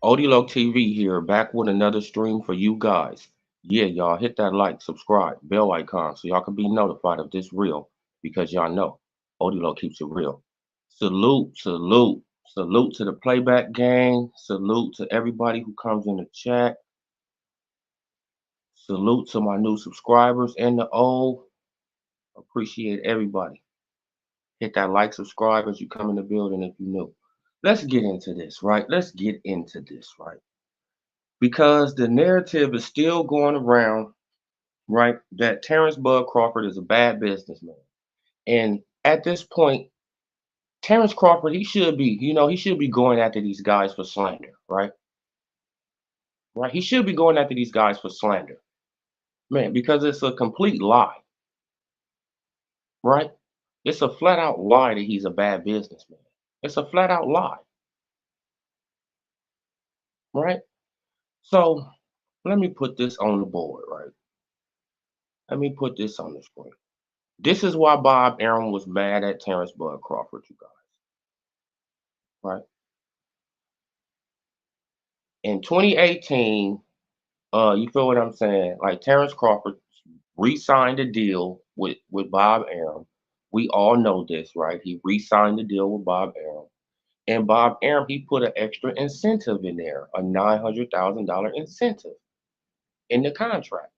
Odilo TV here, back with another stream for you guys. Yeah, y'all hit that like, subscribe, bell icon so y'all can be notified of this reel because y'all know Odilo keeps it real. Salute, salute, salute to the playback gang. Salute to everybody who comes in the chat. Salute to my new subscribers and the old. Appreciate everybody. Hit that like, subscribe as you come in the building if you new. Let's get into this, right? Let's get into this, right? Because the narrative is still going around, right, that Terrence Bud Crawford is a bad businessman. And at this point, Terrence Crawford, he should be, he should be going after these guys for slander, right? Right? He should be going after these guys for slander, man, because it's a complete lie, right? It's a flat out lie that he's a bad businessman. It's a flat out lie, right? So let me put this on the board, right? Let me put this on the screen. This is why Bob Arum was mad at Terrence Bud Crawford, you guys, right? In 2018, you feel what I'm saying? Like Terrence Crawford re-signed a deal with Bob Arum. We all know this, right? He re-signed the deal with Bob Arum. And Bob Arum, he put an extra incentive in there, a $900,000 incentive in the contract,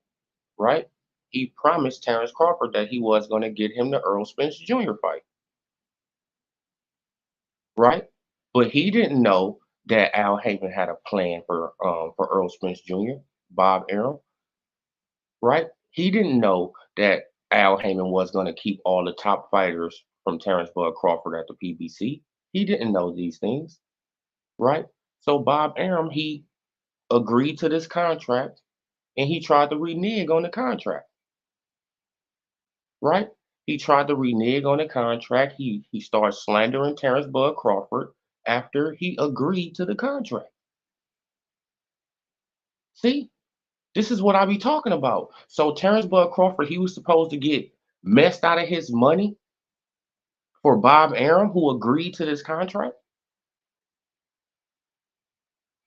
right? He promised Terrence Crawford that he was going to get him the Earl Spence Jr. fight, right? But he didn't know that Al Haven had a plan for Earl Spence Jr., Bob Arum, right? He didn't know that Al Haymon was going to keep all the top fighters from Terrence Bud Crawford at the PBC. He didn't know these things, right? So Bob Arum, he agreed to this contract and he tried to renege on the contract, right? He tried to renege on the contract. He started slandering Terrence Bud Crawford after he agreed to the contract. See, this is what I be talking about. So Terrence Bud Crawford, he was supposed to get messed out of his money for Bob Arum, who agreed to this contract.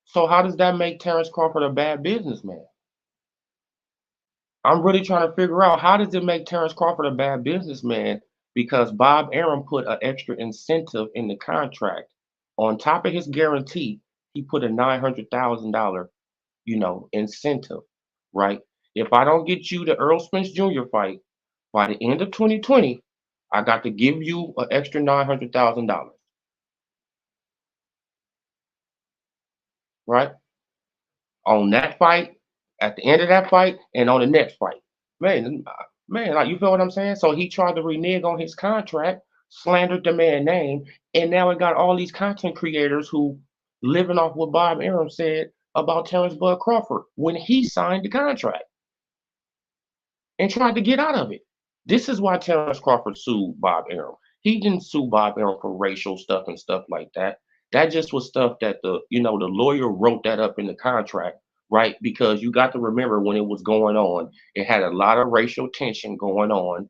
So how does that make Terrence Crawford a bad businessman? I'm really trying to figure out how does it make Terrence Crawford a bad businessman because Bob Arum put an extra incentive in the contract. On top of his guarantee, he put a $900,000, incentive, right? If I don't get you the Earl Spence Jr. fight by the end of 2020, I got to give you an extra $900,000, right? On that fight, at the end of that fight, and on the next fight. Man, like you feel what I'm saying? So he tried to renege on his contract, slandered the man name, and now we got all these content creators who living off what Bob Arum said about Terrence Bud Crawford when he signed the contract and tried to get out of it. This is why Terrence Crawford sued Bob Arum. He didn't sue Bob Arum for racial stuff and stuff like that. That just was stuff that the lawyer wrote that up in the contract, right? Because you got to remember when it was going on, it had a lot of racial tension going on,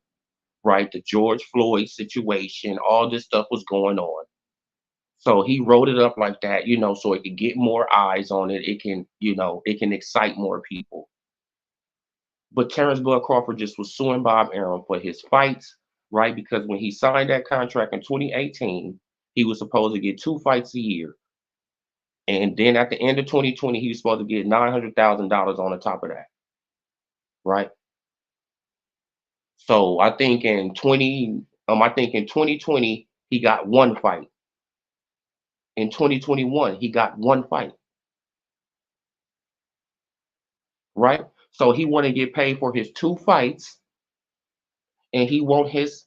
right? The George Floyd situation, all this stuff was going on. So he wrote it up like that, so it could get more eyes on it. It can excite more people. But Terrence Bud Crawford just was suing Bob Arum for his fights, right? Because when he signed that contract in 2018, he was supposed to get 2 fights a year. And then at the end of 2020, he was supposed to get $900,000 on the top of that, right? So I think in 2020 he got one fight. In 2021 he got one fight, right? So he want to get paid for his two fights, and he want his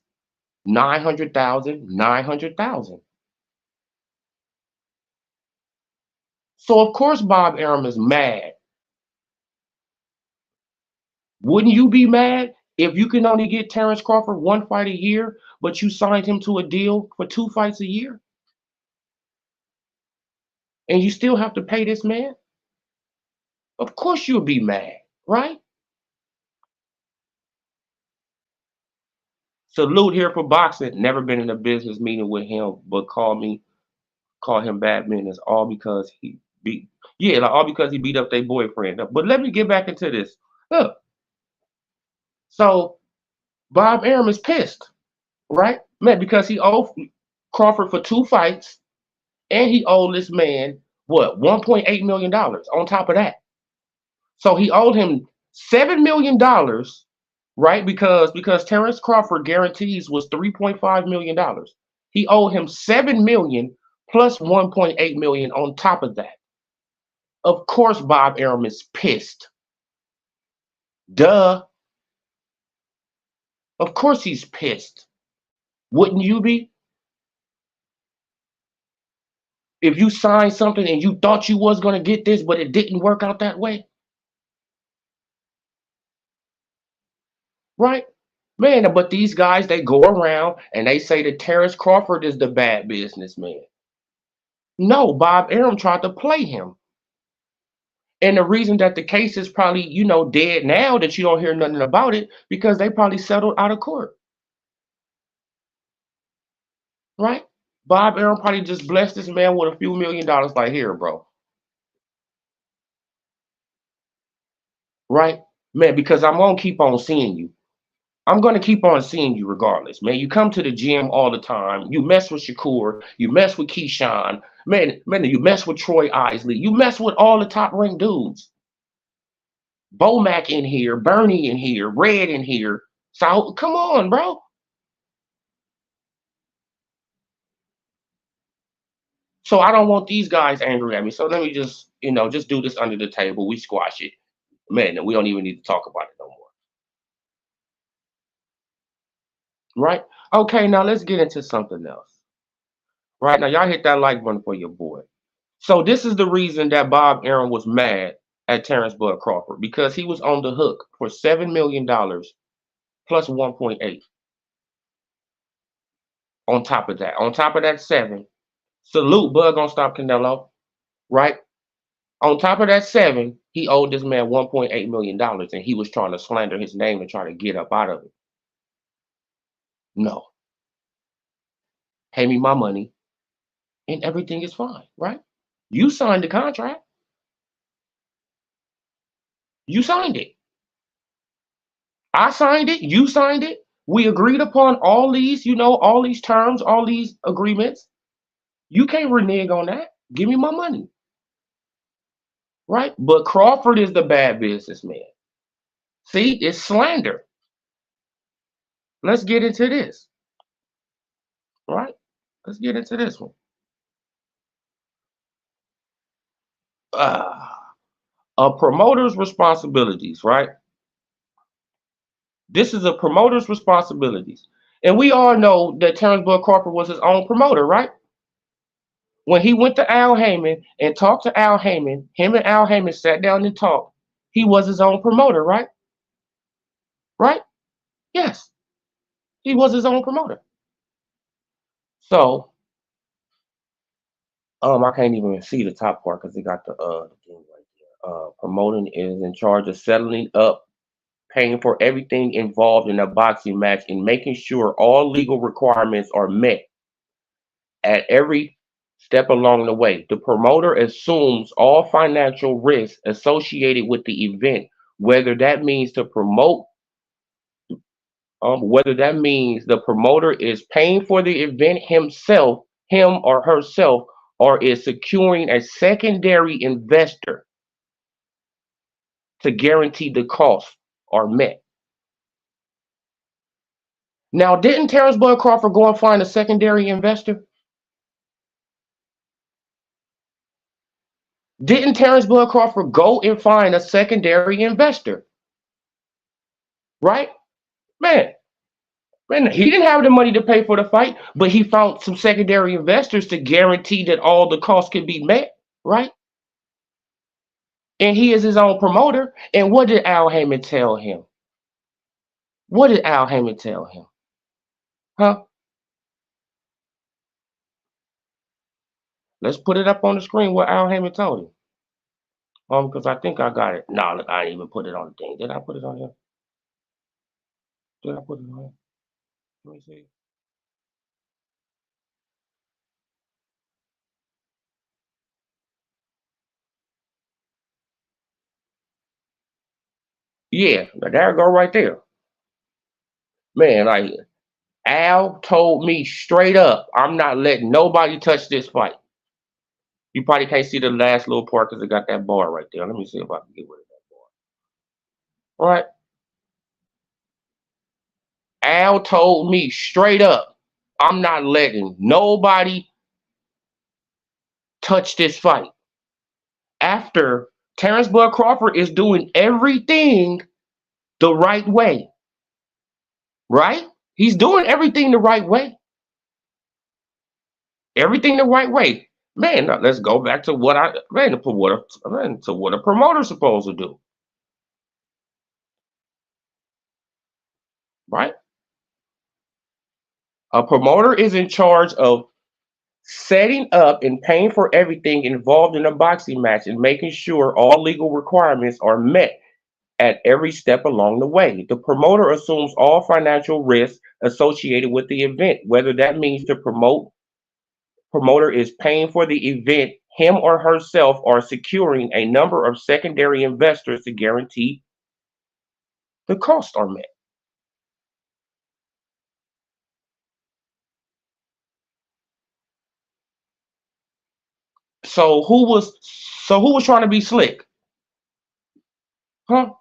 900,000, 900,000. So of course Bob Arum is mad. Wouldn't you be mad if you can only get Terrence Crawford one fight a year, but you signed him to a deal for two fights a year, and you still have to pay this man? Of course you'll be mad, right? Salute here for boxing. Never been in a business meeting with him, but call him bad business, all because he beat, yeah, like all because he beat up their boyfriend. But let me get back into this. Look, so Bob Arum is pissed, right? Man, because he owed Crawford for two fights, and he owed this man what, $1.8 million on top of that. So he owed him $7 million, right? Because Terrence Crawford guarantees was $3.5 million. He owed him 7 million plus 1.8 million on top of that. Of course, Bob Arum is pissed. Duh. Of course he's pissed. Wouldn't you be? If you signed something and you thought you was gonna get this, but it didn't work out that way, right? Man, but these guys, they go around and they say that Terrence Crawford is the bad businessman. No, Bob Arum tried to play him. And the reason that the case is probably, dead now, that you don't hear nothing about it, because they probably settled out of court, right? Bob Arum probably just blessed this man with a few $1 million, like, here, bro, right? Man, because I'm gonna keep on seeing you. I'm gonna keep on seeing you regardless, man. You come to the gym all the time. You mess with Shakur. You mess with Keyshawn. Man, you mess with Troy Isley. You mess with all the top ranked dudes. Bomac in here, Bernie in here, Red in here. So come on, bro. So I don't want these guys angry at me. So let me just do this under the table. We squash it. Man, we don't even need to talk about it no more. Right? Okay, now let's get into something else. Right now, y'all hit that like button for your boy. So this is the reason that Bob Arum was mad at Terrence Bud Crawford, because he was on the hook for $7 million plus 1.8 on top of that. On top of that seven, salute Bud gonna stop Canelo, right? On top of that seven, he owed this man $1.8 million, and he was trying to slander his name and try to get up out of it. No, pay me my money, and everything is fine, right? You signed the contract. You signed it. I signed it. You signed it. We agreed upon all these terms, all these agreements. You can't renege on that. Give me my money, right? But Crawford is the bad businessman. See, it's slander. Let's get into this, right? Let's get into this one. Uh, a promoter's responsibilities, right? This is a promoter's responsibilities. And we all know that Terrence Bud Crawford was his own promoter, right? When he went to Al Heyman and talked to Al Heyman, him and Al Heyman sat down and talked. He was his own promoter, right? Right? Yes, he was his own promoter. So, I can't even see the top part because they got the thing right there. Promoting is in charge of settling up, paying for everything involved in a boxing match, and making sure all legal requirements are met at every step along the way. The promoter assumes all financial risks associated with the event, whether that means to promote, whether that means the promoter is paying for the event himself, him or herself, or is securing a secondary investor to guarantee the costs are met. Now, didn't Terrence Bud Crawford go and find a secondary investor? Didn't Terrence Bud Crawford go and find a secondary investor? Right? Man, man, he didn't have the money to pay for the fight, but he found some secondary investors to guarantee that all the costs can be met, right? And he is his own promoter. And what did Al Heyman tell him? What did Al Heyman tell him? Huh? Let's put it up on the screen what Al Heyman told him. Because I think I got it. No, look, I didn't even put it on the thing. Did I put it on here? Did I put it on here? Let me see. Yeah, there it go right there. Man, like Al told me straight up, I'm not letting nobody touch this fight. You probably can't see the last little part because it got that bar right there. Let me see if I can get rid of that bar. All right. Al told me straight up, I'm not letting nobody touch this fight. After Terrence Bud Crawford is doing everything the right way, right? He's doing everything the right way. Everything the right way. Man, now let's go back to what I man to what a promoter's supposed to do, right? A promoter is in charge of setting up and paying for everything involved in a boxing match and making sure all legal requirements are met at every step along the way. The promoter assumes all financial risks associated with the event, whether that means the promoter is paying for the event, him or herself, or securing a number of secondary investors to guarantee the costs are met. So who was trying to be slick? Huh?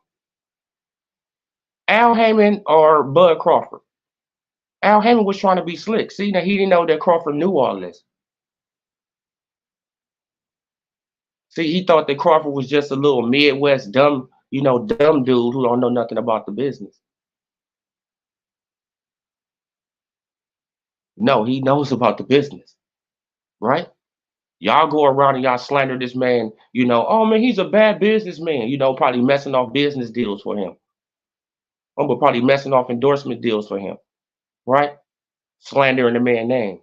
Al Heyman or Bud Crawford? Al Heyman was trying to be slick. See, now he didn't know that Crawford knew all this. See, he thought that Crawford was just a little Midwest dumb, dumb dude who don't know nothing about the business. No, he knows about the business, right? Y'all go around and y'all slander this man, oh man, he's a bad businessman, probably messing off business deals for him. But probably messing off endorsement deals for him, right? Slandering the man's name.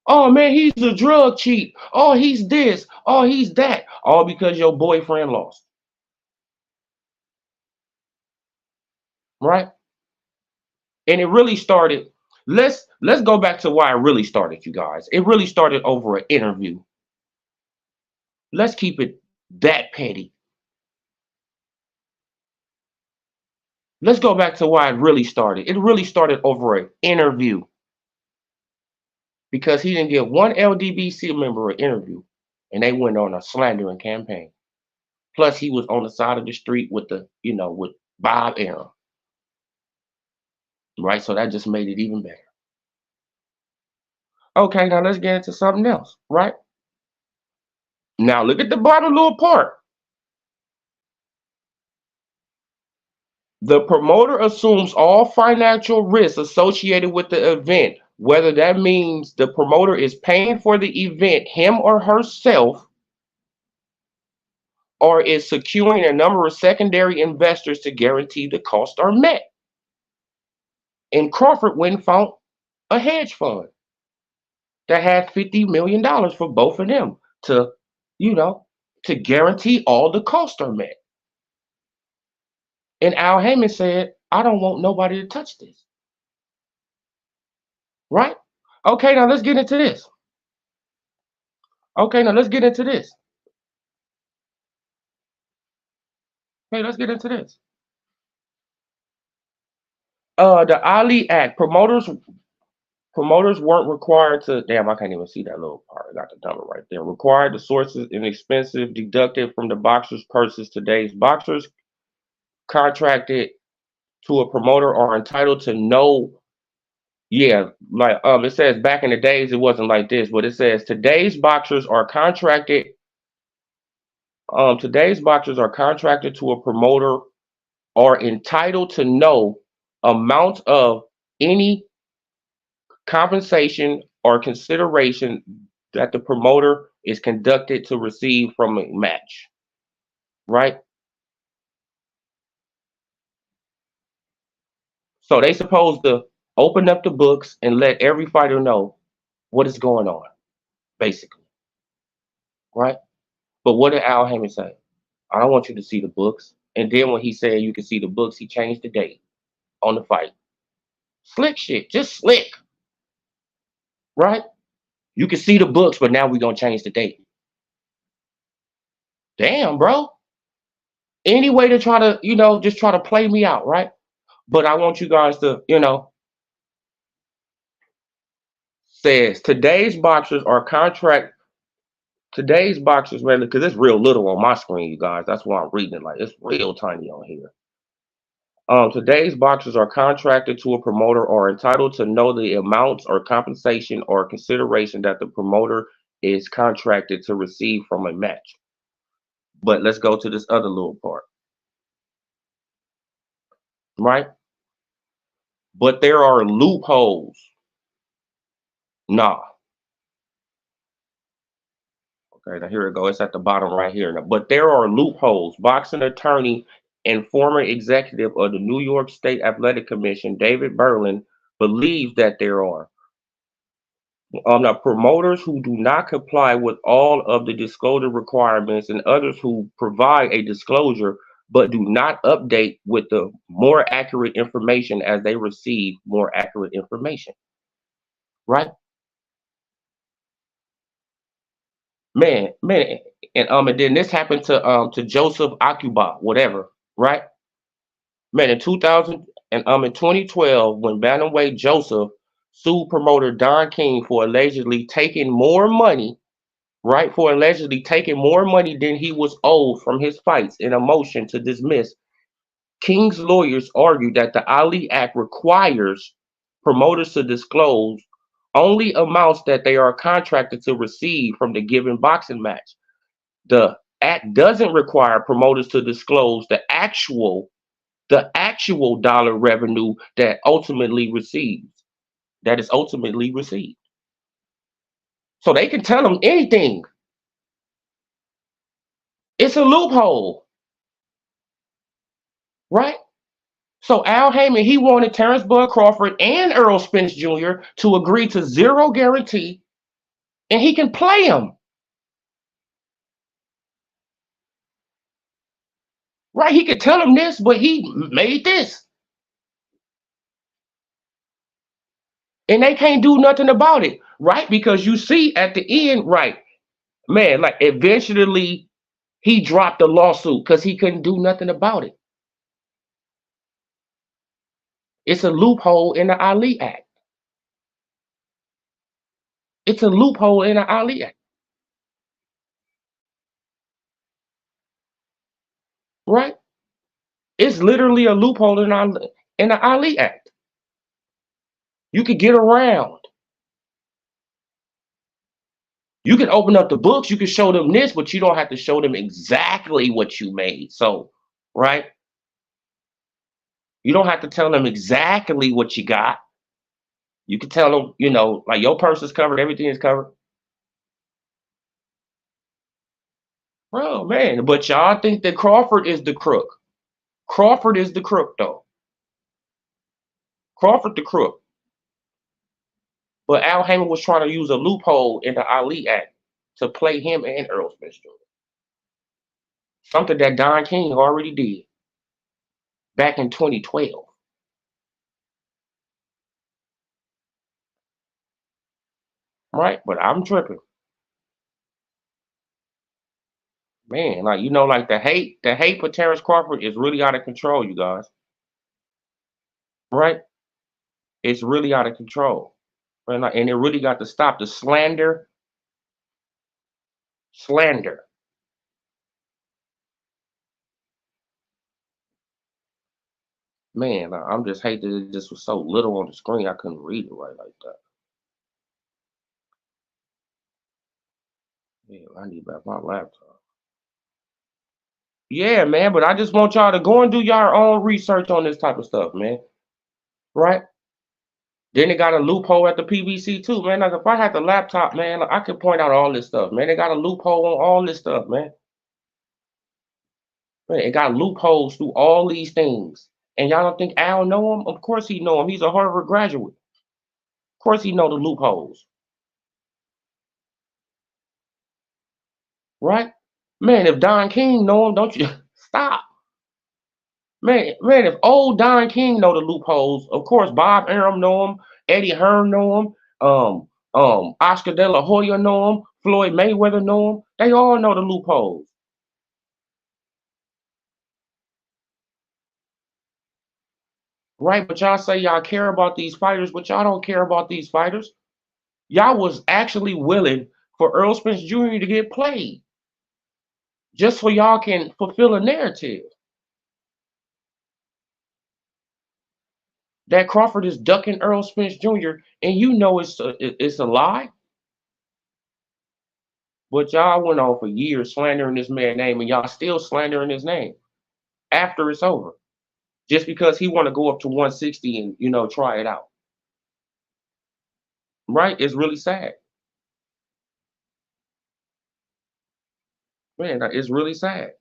Oh man, he's a drug cheat. Oh, he's this. Oh, he's that. All because your boyfriend lost, right? And it really started. Let's go back to why it really started, you guys. It really started over an interview. Let's keep it that petty. Let's go back to why it really started. It really started over an interview because he didn't give one LDBC member an interview, and they went on a slandering campaign. Plus, he was on the side of the street with with Bob Arum, right? So that just made it even better. Okay, now let's get into something else, right? Now look at the bottom little part. The promoter assumes all financial risks associated with the event, whether that means the promoter is paying for the event, him or herself, or is securing a number of secondary investors to guarantee the costs are met. And Crawford went and found a hedge fund that had $50 million for both of them to, you know, to guarantee all the costs are met. And Al Heyman said, I don't want nobody to touch this. Right? Okay, now let's get into this. Okay, now let's get into this. Okay, let's get into this. The Ali Act, promoters Promoters weren't required to. Damn, I can't even see that little part. I got the number right there. Required the sources and expensive deducted from the boxers' purses. Today's boxers contracted to a promoter are entitled to know. Yeah, like it says back in the days it wasn't like this, but it says today's boxers are contracted. Today's boxers are contracted to a promoter are entitled to know amount of any compensation or consideration that the promoter is conducted to receive from a match, right? So they supposed to open up the books and let every fighter know what is going on, basically, right? But what did Al Hammond say? I don't want you to see the books. And then when he said you can see the books, he changed the date on the fight. Slick shit, just slick, right? You can see the books, but now we're gonna change the date. Damn, bro. Any way to try to, just try to play me out, right? But I want you guys to, says today's boxers, man, because it's real little on my screen, you guys. That's why I'm reading it like it's real tiny on here. Today's boxers are contracted to a promoter or entitled to know the amounts or compensation or consideration that the promoter is contracted to receive from a match. But let's go to this other little part, right? But there are loopholes. Nah. Okay, now here we go. It's at the bottom right here. Now, but there are loopholes. Boxing attorney and former executive of the New York State Athletic Commission, David Berlin, believes that there are. Now, promoters who do not comply with all of the disclosure requirements and others who provide a disclosure but do not update with the more accurate information as they receive more accurate information, right? Man, and then this happened to Joseph Akuba, whatever, right? Man, in 2000 and in 2012, when Bantamweight Joseph sued promoter Don King for allegedly taking more money, right? For allegedly taking more money than he was owed from his fights in a motion to dismiss, King's lawyers argued that the Ali Act requires promoters to disclose only amounts that they are contracted to receive from the given boxing match. The act doesn't require promoters to disclose the actual dollar revenue that is ultimately received. So they can tell them anything. It's a loophole, right? So Al Heyman, he wanted Terrence Bud Crawford and Earl Spence Jr. to agree to zero guarantee, and he can play them. Right? He could tell them this, but he made this. And they can't do nothing about it, right? Because you see at the end, right, man, like eventually he dropped the lawsuit because he couldn't do nothing about it. It's a loophole in the Ali Act. It's a loophole in the Ali Act, right? It's literally a loophole in the Ali Act. You could get around. You can open up the books, you can show them this, but you don't have to show them exactly what you made. So, right? You don't have to tell them exactly what you got. You can tell them, like your purse is covered, everything is covered. Bro, man, but y'all think that Crawford is the crook. Crawford is the crook, though. Crawford the crook. But Al Heyman was trying to use a loophole in the Ali Act to play him and Earl Spence Jr. Something that Don King already did back in 2012. Right? But I'm tripping. Man, like like the hate for Terrence Crawford is really out of control, you guys. Right? It's really out of control. And it really got to stop the slander. Man, I'm just hate that it just was so little on the screen. I couldn't read it right like that. Yeah, I need back my laptop. Yeah, man, but I just want y'all to go and do your own research on this type of stuff, man. Right? Then they got a loophole at the PVC too, man. Like if I had the laptop, man, like, I could point out all this stuff, man. They got a loophole on all this stuff, man. Man, it got loopholes through all these things. And y'all don't think Al know him? Of course he know him. He's a Harvard graduate. Of course he know the loopholes, right? Man, if Don King know him, don't you stop. Man, if old Don King know the loopholes, of course Bob Arum know him, Eddie Hearn know him, Oscar De La Hoya know him, Floyd Mayweather know him. They all know the loopholes, right? But y'all say y'all care about these fighters, but y'all don't care about these fighters. Y'all was actually willing for Earl Spence Jr. to get played just so y'all can fulfill a narrative that Crawford is ducking Earl Spence Jr. and you know it's a lie. But y'all went on for years slandering this man's name, and y'all still slandering his name after it's over, just because he want to go up to 160 and try it out. Right? It's really sad, man. It's really sad,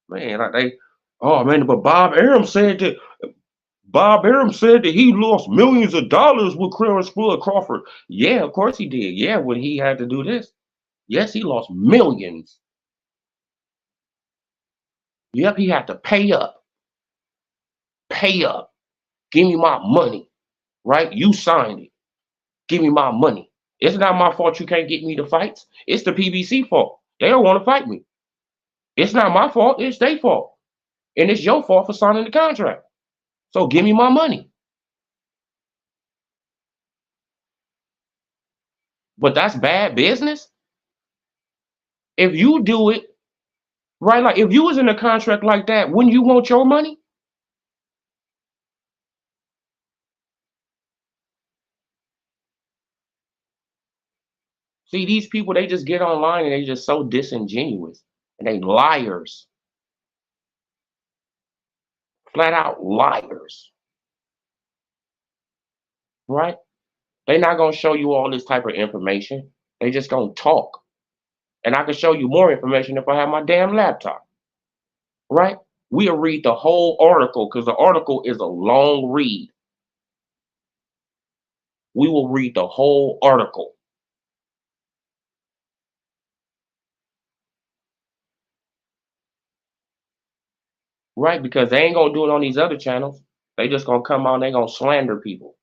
man. Like oh man, but Bob Arum said that he lost millions of dollars with Clarence Floyd Crawford. Yeah, of course he did. Yeah, when he had to do this, yes, he lost millions. Yep, he had to pay up, pay up. Give me my money, right? You signed it. Give me my money. It's not my fault you can't get me to fights. It's the PBC fault. They don't want to fight me. It's not my fault. It's their fault. And it's your fault for signing the contract. So give me my money. But that's bad business. If you do it, right, like if you was in a contract like that, wouldn't you want your money? See, these people, they just get online and they just so disingenuous. And they liars. Flat out liars. Right? They're not gonna show you all this type of information. They just gonna talk. And I can show you more information if I have my damn laptop. Right? We'll read the whole article because the article is a long read. We will read the whole article. Right? Because they ain't gonna do it on these other channels. They just gonna come out and they gonna slander people.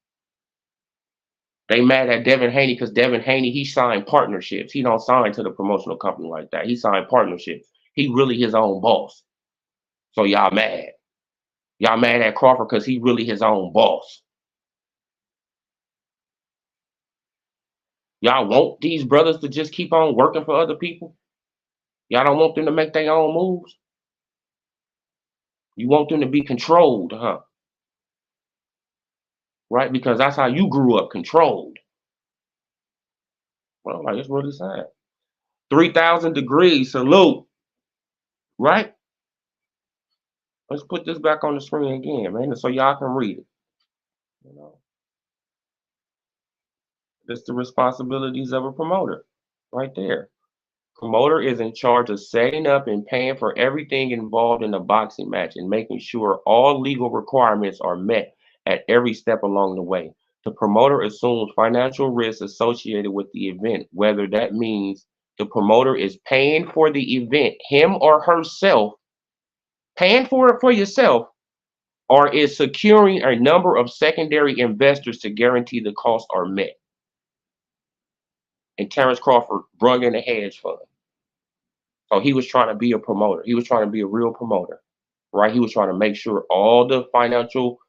They mad at Devin Haney because Devin Haney, he signed partnerships. He don't sign to the promotional company like that. He signed partnerships. He really his own boss. So y'all mad. Y'all mad at Crawford because he really his own boss. Y'all want these brothers to just keep on working for other people? Y'all don't want them to make their own moves? You want them to be controlled, huh? Right? Because that's how you grew up, controlled. Well, like it's really sad. 3,000 degrees, salute. Right? Let's put this back on the screen again, man, so y'all can read it. You know, it's the responsibilities of a promoter, right there. Promoter is in charge of setting up and paying for everything involved in a boxing match and making sure all legal requirements are met at every step along the way. The promoter assumes financial risks associated with the event, whether that means the promoter is paying for the event, him or herself, paying for it for yourself, or is securing a number of secondary investors to guarantee the costs are met. And Terrence Crawford brung in a hedge fund. So he was trying to be a promoter. He was trying to be a real promoter, right? He was trying to make sure all the financial,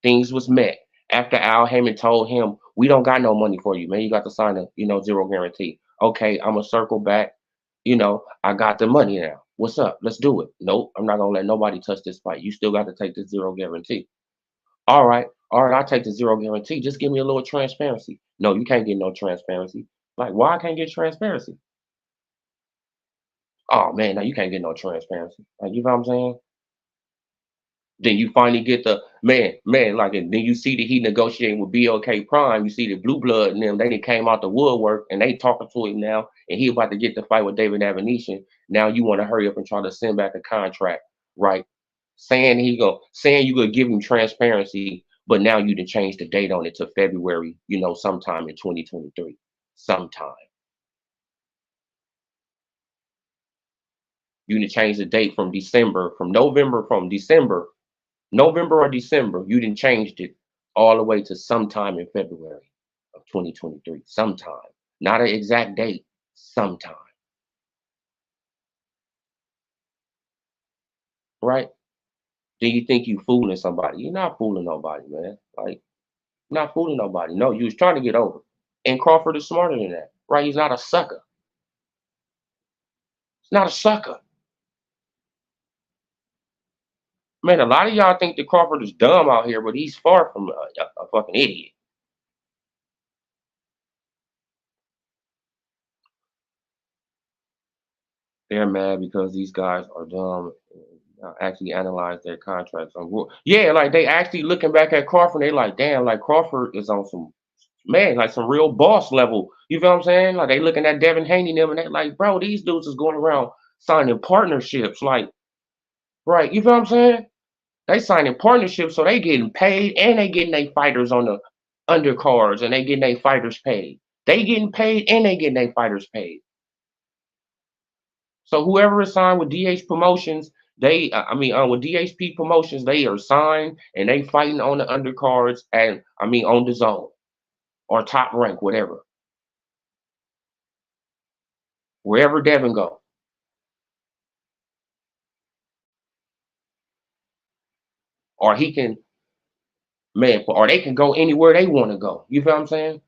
things was met. After Al Heyman told him, "We don't got no money for you, man. You got to sign a, zero guarantee." Okay, I'm gonna circle back. I got the money now. What's up? Let's do it. Nope, I'm not gonna let nobody touch this fight. You still got to take the zero guarantee. All right, I'll take the zero guarantee. Just give me a little transparency. No, you can't get no transparency. Like, why I can't get transparency? Oh man, now you can't get no transparency. Like, you know what I'm saying? Then you finally get the man, like, and then you see that he negotiating with BLK Prime. You see the Blue Blood and them, they done came out the woodwork and they talking to him now, and he about to get the fight with David Avanesyan. Now you want to hurry up and try to send back a contract, right? Saying you gonna give him transparency, but now you done changed the date on it to February, sometime in 2023. Sometime. You done changed the date from November or December, you didn't changed it all the way to sometime in February of 2023. Sometime. Not an exact date. Sometime. Right? Do you think you fooling somebody? You're not fooling nobody, man. Like, you're not fooling nobody. No, you was trying to get over. And Crawford is smarter than that. Right? He's not a sucker. He's not a sucker. Man, a lot of y'all think that Crawford is dumb out here, but he's far from a fucking idiot. They're mad because these guys are dumb and actually analyze their contracts on yeah, like they actually looking back at Crawford, they like, damn, like Crawford is on some man, like some real boss level. You feel what I'm saying? Like they looking at Devin Haney and them and they like, bro, these dudes is going around signing partnerships. Like, right, you feel what I'm saying? They signing partnerships, so they getting paid and they getting their fighters on the undercards and they getting their fighters paid. They getting paid and they getting their fighters paid. So whoever is signed with DH Promotions, with DHP Promotions, they are signed and they fighting on the undercards and on the zone or top rank, whatever, wherever Devin go, or he can or they can go anywhere they want to go. You feel what I'm saying?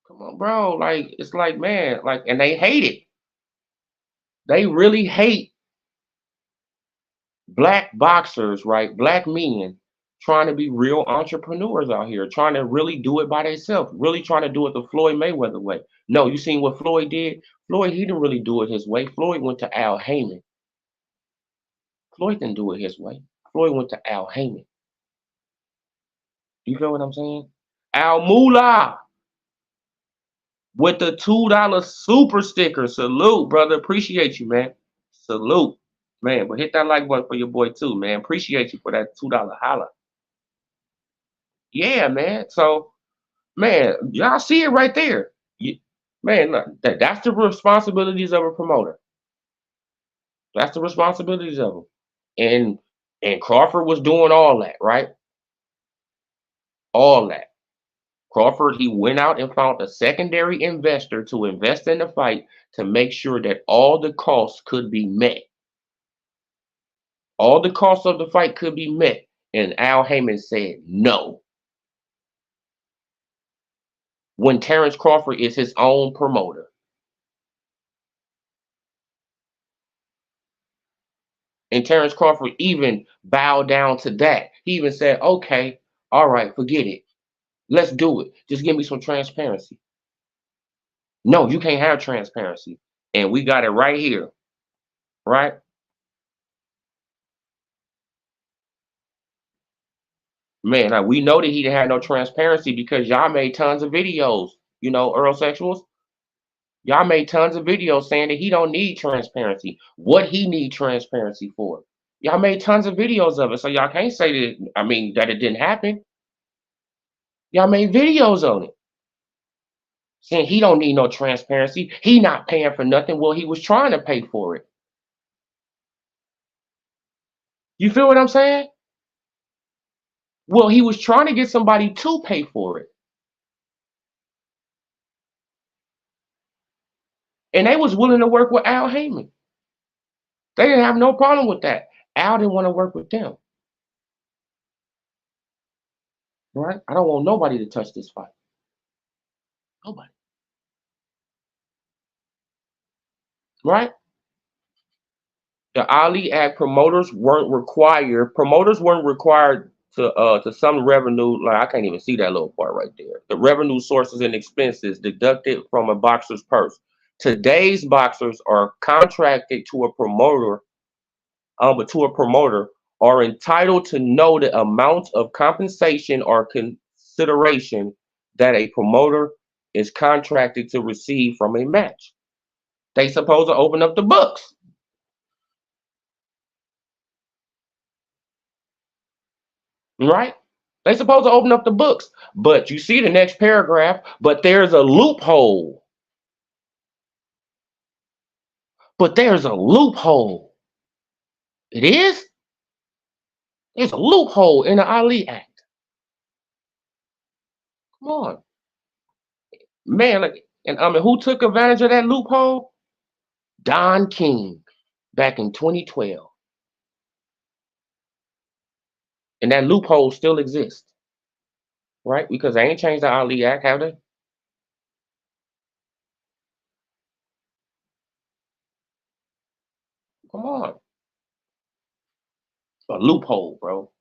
Come on, bro. Like it's like man, like and they hate it. They really hate black boxers, right? Black men trying to be real entrepreneurs out here, trying to really do it by themselves, really trying to do it the Floyd Mayweather way. No, you seen what Floyd did? Floyd, he didn't really do it his way. Floyd went to Al Heyman. Floyd didn't do it his way. Floyd went to Al Heyman. You feel what I'm saying? Al Moolah with the $2 super sticker. Salute, brother. Appreciate you, man. Salute. Man, but hit that like button for your boy too, man. Appreciate you for that $2 holla. Yeah, man. So, man, y'all see it right there. Man, look, that's the responsibilities of a promoter. That's the responsibilities of them. And Crawford was doing all that, right? All that. Crawford, he went out and found a secondary investor to invest in the fight to make sure that all the costs could be met. All the costs of the fight could be met. And Al Heyman said no. When Terrence Crawford is his own promoter. And Terrence Crawford even bowed down to that. He even said, okay, all right, forget it. Let's do it. Just give me some transparency. No, you can't have transparency. And we got it right here, right? Man, like we know that he didn't have no transparency because y'all made tons of videos, Earl Sexuals. Y'all made tons of videos saying that he don't need transparency. What he need transparency for? Y'all made tons of videos of it, so y'all can't say that. That it didn't happen. Y'all made videos on it, saying he don't need no transparency. He not paying for nothing. Well, he was trying to pay for it. You feel what I'm saying? Well, he was trying to get somebody to pay for it, and they was willing to work with Al Heyman. They didn't have no problem with that. Al didn't want to work with them. right? I don't want nobody to touch this fight. Nobody, right? The Ali Act promoters weren't required to some revenue, like I can't even see that little part right there. The revenue sources and expenses deducted from a boxer's purse. Today's boxers are contracted to a promoter, but to a promoter are entitled to know the amount of compensation or consideration that a promoter is contracted to receive from a match. They supposed to open up the books, right? They supposed to open up the books, but you see the next paragraph. But there's a loophole. But there's a loophole. It is. There's a loophole in the Ali Act. Come on, man. Like, and I mean, who took advantage of that loophole? Don King back in 2012, and that loophole still exists, right? Because they ain't changed the Ali Act, have they? Come on, a loophole, bro.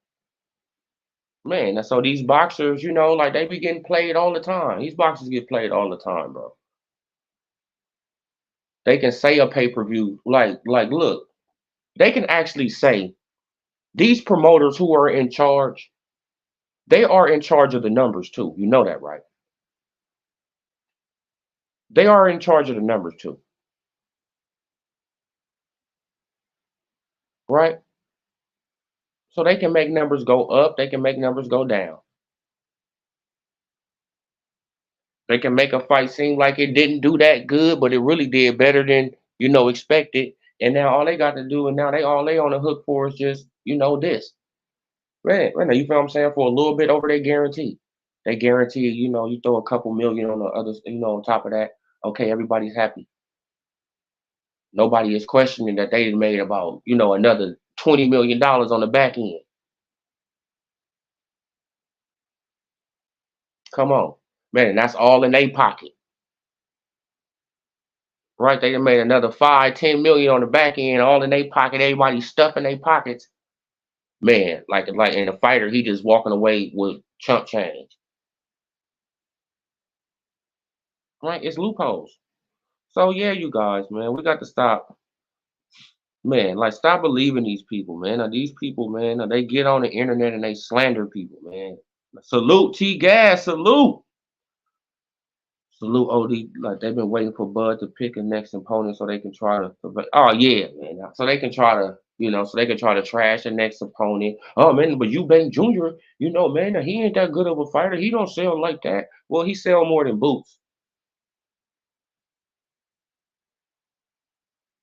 Man, and so these boxers, like they be getting played all the time. These boxers get played all the time, bro. They can say a pay-per-view, look, they can actually say these promoters who are in charge, they are in charge of the numbers too. You know that, right? They are in charge of the numbers too, right? So they can make numbers go up, they can make numbers go down. They can make a fight seem like it didn't do that good, but it really did better than, expected. And now all they got to do, and now they on the hook for is just, this. Man, you feel what I'm saying? For a little bit over their guarantee. They guarantee, you throw a couple million on the others, on top of that. Okay, everybody's happy. Nobody is questioning that they made about, another $20 million on the back end. Come on. Man, that's all in their pocket. Right? They done made another 5, 10 million on the back end, all in their pocket, everybody stuffing their pockets. Man, like in a fighter, he just walking away with chump change. Right? It's loopholes. So yeah, you guys, man, we got to stop. Man, like stop believing these people, man. Now, these people, man, they get on the internet and they slander people, man. Salute T Gas, salute. Salute OD. Like they've been waiting for Bud to pick a next opponent so they can try to. Oh yeah, man. So they can try to, so they can try to trash the next opponent. Oh man, but Eubank Jr., man, he ain't that good of a fighter. He don't sell like that. Well, he sell more than Boots,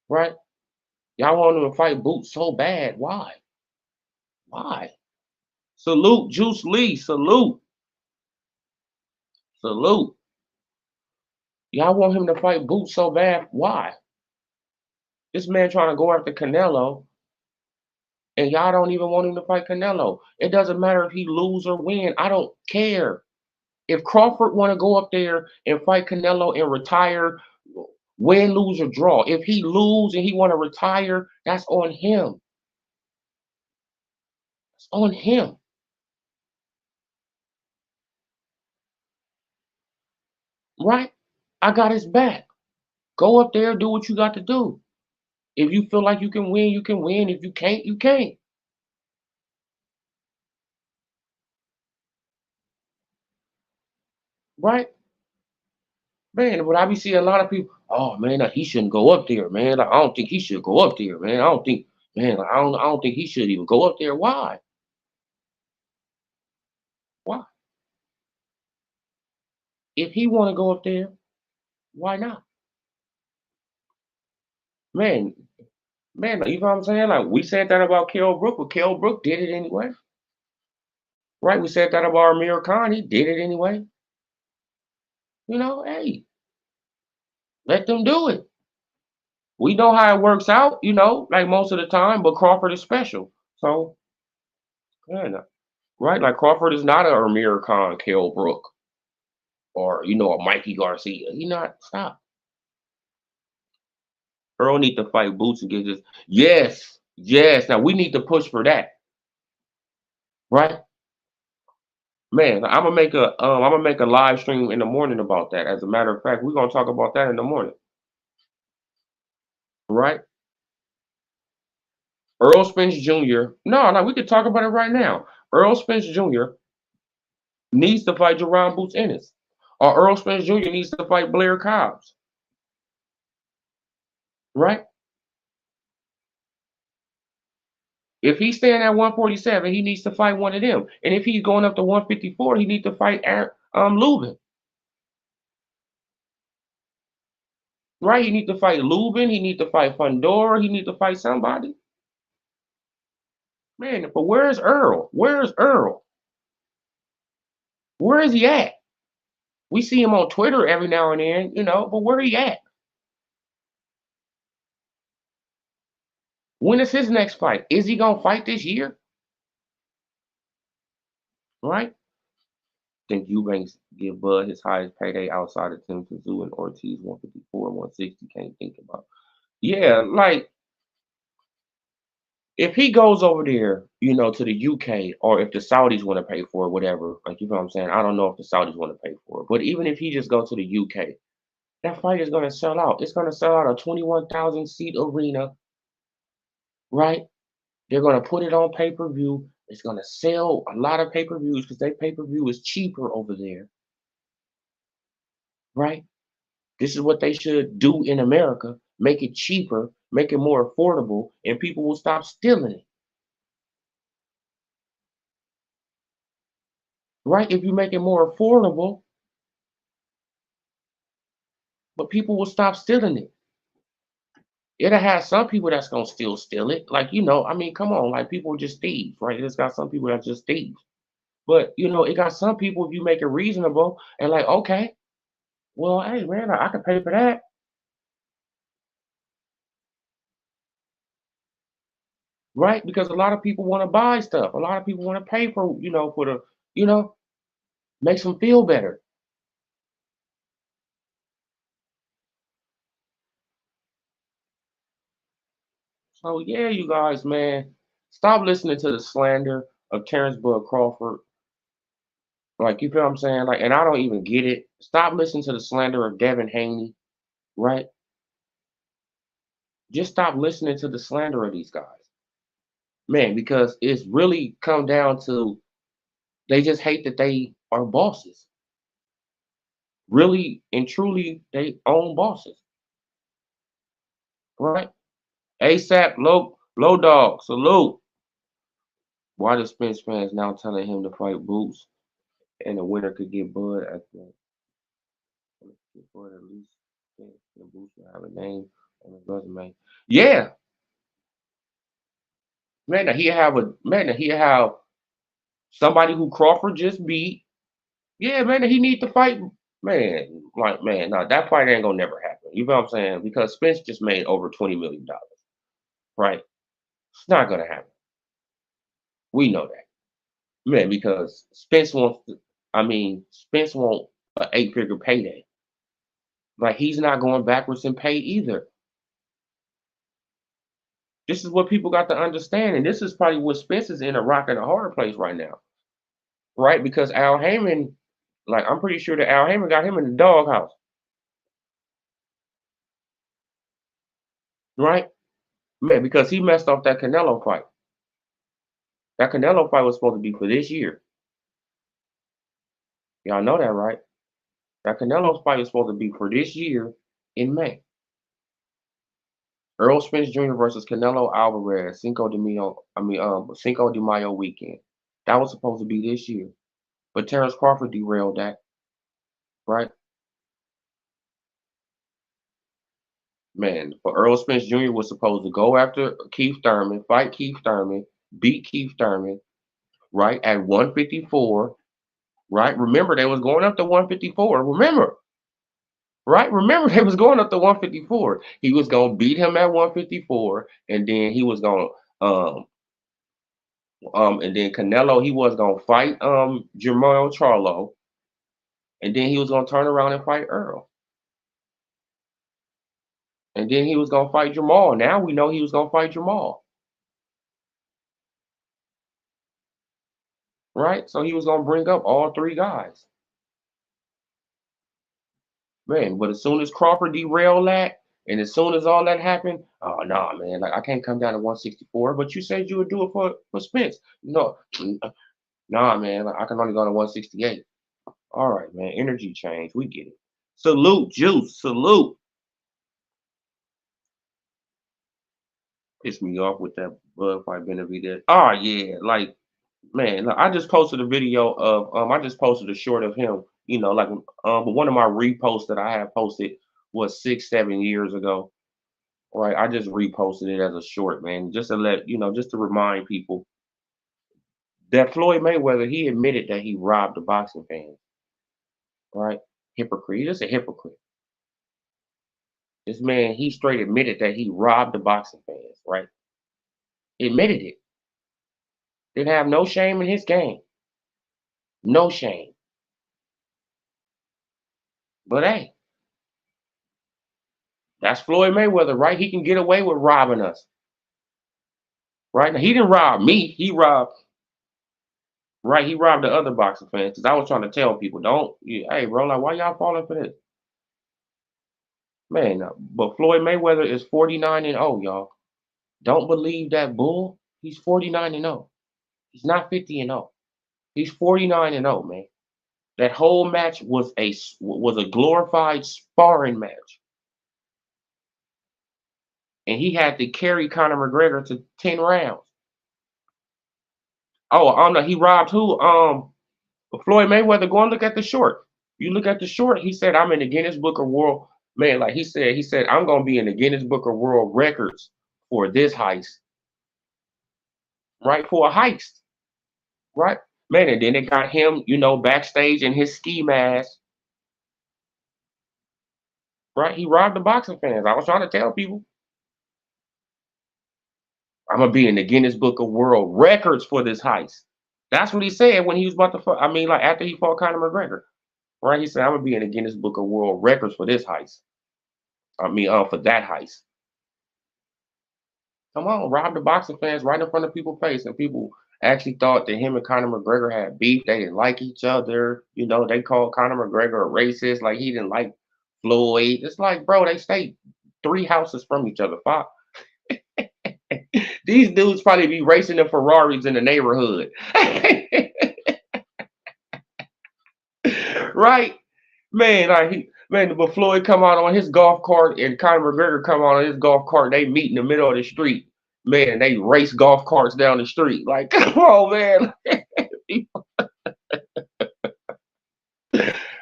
right? Y'all want him to fight Boots so bad. Why? Why? Salute Juice Lee. Salute. Salute. Y'all want him to fight Boots so bad. Why? This man trying to go after Canelo, and y'all don't even want him to fight Canelo. It doesn't matter if he lose or win. I don't care. If Crawford want to go up there and fight Canelo and retire, win, lose, or draw. If he lose and he want to retire, that's on him. It's on him. Right? I got his back. Go up there, do what you got to do. If you feel like you can win, you can win. If you can't, you can't. Right? Man, but I be seeing a lot of people, oh man, he shouldn't go up there, man. Like, I don't think he should go up there, man. I don't think, man, like, I don't think he should even go up there. Why? Why? If he want to go up there, why not? Man, man, like, you know what I'm saying? Like we said that about Kell Brook, but Kell Brook did it anyway. Right? We said that about Amir Khan, he did it anyway. Hey, let them do it. We know how it works out, like most of the time, but Crawford is special. So, yeah, right? Like Crawford is not a Amir Khan, Kell Brook, or a Mikey Garcia. He not stop. Earl need to fight Boots and get this. Yes, yes. Now we need to push for that, right? Man, I'm gonna make a live stream in the morning about that. As a matter of fact, we're gonna talk about that in the morning, right? Earl Spence Jr. No, no, we could talk about it right now. Earl Spence Jr. needs to fight Jerron Boots Ennis, or Earl Spence Jr. needs to fight Blair Cobbs, right? If he's staying at 147, he needs to fight one of them. And if he's going up to 154, he needs to fight Lubin, right? He needs to fight Lubin. He needs to fight Fundora. He needs to fight somebody. Man, but where's Earl? Where's Earl? Where is he at? We see him on Twitter every now and then, but where he at? When is his next fight? Is he gonna fight this year? Right? Think Eubanks give Bud his highest payday outside of Tim Tszyu and Ortiz 154 and 160. Can't think about. Yeah, like if he goes over there, to the UK, or if the Saudis want to pay for it, whatever, like you know what I'm saying. I don't know if the Saudis want to pay for it, but even if he just goes to the UK, that fight is gonna sell out. It's gonna sell out a 21,000 seat arena, right? They're gonna put it on pay per view. It's gonna sell a lot of pay per views because their pay per view is cheaper over there, right? This is what they should do in America. Make it cheaper, make it more affordable, and people will stop stealing it, right? If you make it more affordable, but people will stop stealing it. It'll have some people that's gonna still steal it. Like, I mean, come on, like people are just thieves, right? It's got some people that's just thieves. But it got some people if you make it reasonable and like, okay, well, hey man, I can pay for that. Right? Because a lot of people want to buy stuff. A lot of people want to pay for, for the, you know, makes them feel better. So yeah, you guys, man, stop listening to the slander of Terrence Bud Crawford. Like, you feel what I'm saying? Like, and I don't even get it. Stop listening to the slander of Devin Haney, right? Just stop listening to the slander of these guys. Man, because it's really come down to they just hate that they are bosses. Really and truly, they own bosses, right? ASAP, low dog, salute. Why the Spence fans now telling him to fight Boots and the winner could get Bud at the get Bud at least the Boots will have a name on his resume. Yeah, man, that he have somebody who Crawford just beat. Yeah, man, that he need to fight. Man, like man, no, that fight ain't gonna never happen. You know what I'm saying? Because Spence just made over $20 million, right? It's not gonna happen. We know that. Man, because Spence wants an eight-figure payday. Like he's not going backwards in pay either. This is what people got to understand, and this is probably what Spence is in a rock and a hard place right now, right? Because Al Heyman, like I'm pretty sure that Al Heyman got him in the doghouse, right? Man, because he messed up that Canelo fight. That Canelo fight was supposed to be for this year. Y'all know that, right? That Canelo fight is supposed to be for this year in May. Earl Spence Jr. versus Canelo Alvarez, Cinco de Mayo weekend. That was supposed to be this year, but Terrence Crawford derailed that, right? Man, for Earl Spence Jr. was supposed to go after Keith Thurman, fight Keith Thurman, beat Keith Thurman, right at 154, right? Remember they was going up to 154. Remember, right? Remember they was going up to 154. He was gonna beat him at 154, and then he was gonna And then Canelo, he was gonna fight Jermell Charlo, and then he was gonna turn around and fight Earl. And then he was gonna fight Jamal. Now we know he was gonna fight Jamal. Right? So he was gonna bring up all three guys. Man, but as soon as Crawford derailed that, and as soon as all that happened, oh nah, man, like I can't come down to 164. But you said you would do it for Spence. No, nah, man, like, I can only go to 168. All right, man, energy change, we get it. Salute, Juice, salute. Pissed me off with that Bud fight Benavidez. Oh yeah, like man, look, I just posted a video of I just posted a short of him. Like but one of my reposts that I had posted was 6, 7 years ago. Right, I just reposted it as a short, man, just to just to remind people that Floyd Mayweather, he admitted that he robbed the boxing fans, right? Hypocrite, he's just a hypocrite. This man, he straight admitted that he robbed the boxing fans, right? Admitted it. Didn't have no shame in his game, no shame. But hey, that's Floyd Mayweather, right? He can get away with robbing us, right? Now he didn't rob me. He robbed, right? He robbed the other boxing fans. Cause I was trying to tell people, don't, hey, bro, like, why y'all falling for this, man? But Floyd Mayweather is 49-0, y'all. Don't believe that bull. He's 49-0. He's not 50-0. He's 49-0, man. That whole match was a glorified sparring match, and he had to carry Conor McGregor to 10 rounds. Oh, no, he robbed who? Floyd Mayweather. Go and look at the short. You look at the short. He said, "I'm in the Guinness Book of World." Man, like he said, "I'm gonna be in the Guinness Book of World Records for this heist." Right, for a heist. Right, man, and then they got him, backstage in his ski mask. Right, he robbed the boxing fans. I was trying to tell people, I'm gonna be in the Guinness Book of World Records for this heist. That's what he said when he was about to fight. I mean, like after he fought Conor McGregor. Right, he said, "I'm gonna be in the Guinness Book of World Records for this heist." I mean, for that heist. Come on, rob the boxing fans right in front of people's face, and people actually thought that him and Conor McGregor had beef. They didn't like each other. They called Conor McGregor a racist, like he didn't like Floyd. It's like, bro, they stay 3 houses from each other. Five. These dudes probably be racing the Ferraris in the neighborhood, right? Man, but Floyd come out on his golf cart and Conor McGregor come out on his golf cart. They meet in the middle of the street. Man, they race golf carts down the street. Like, come on, man.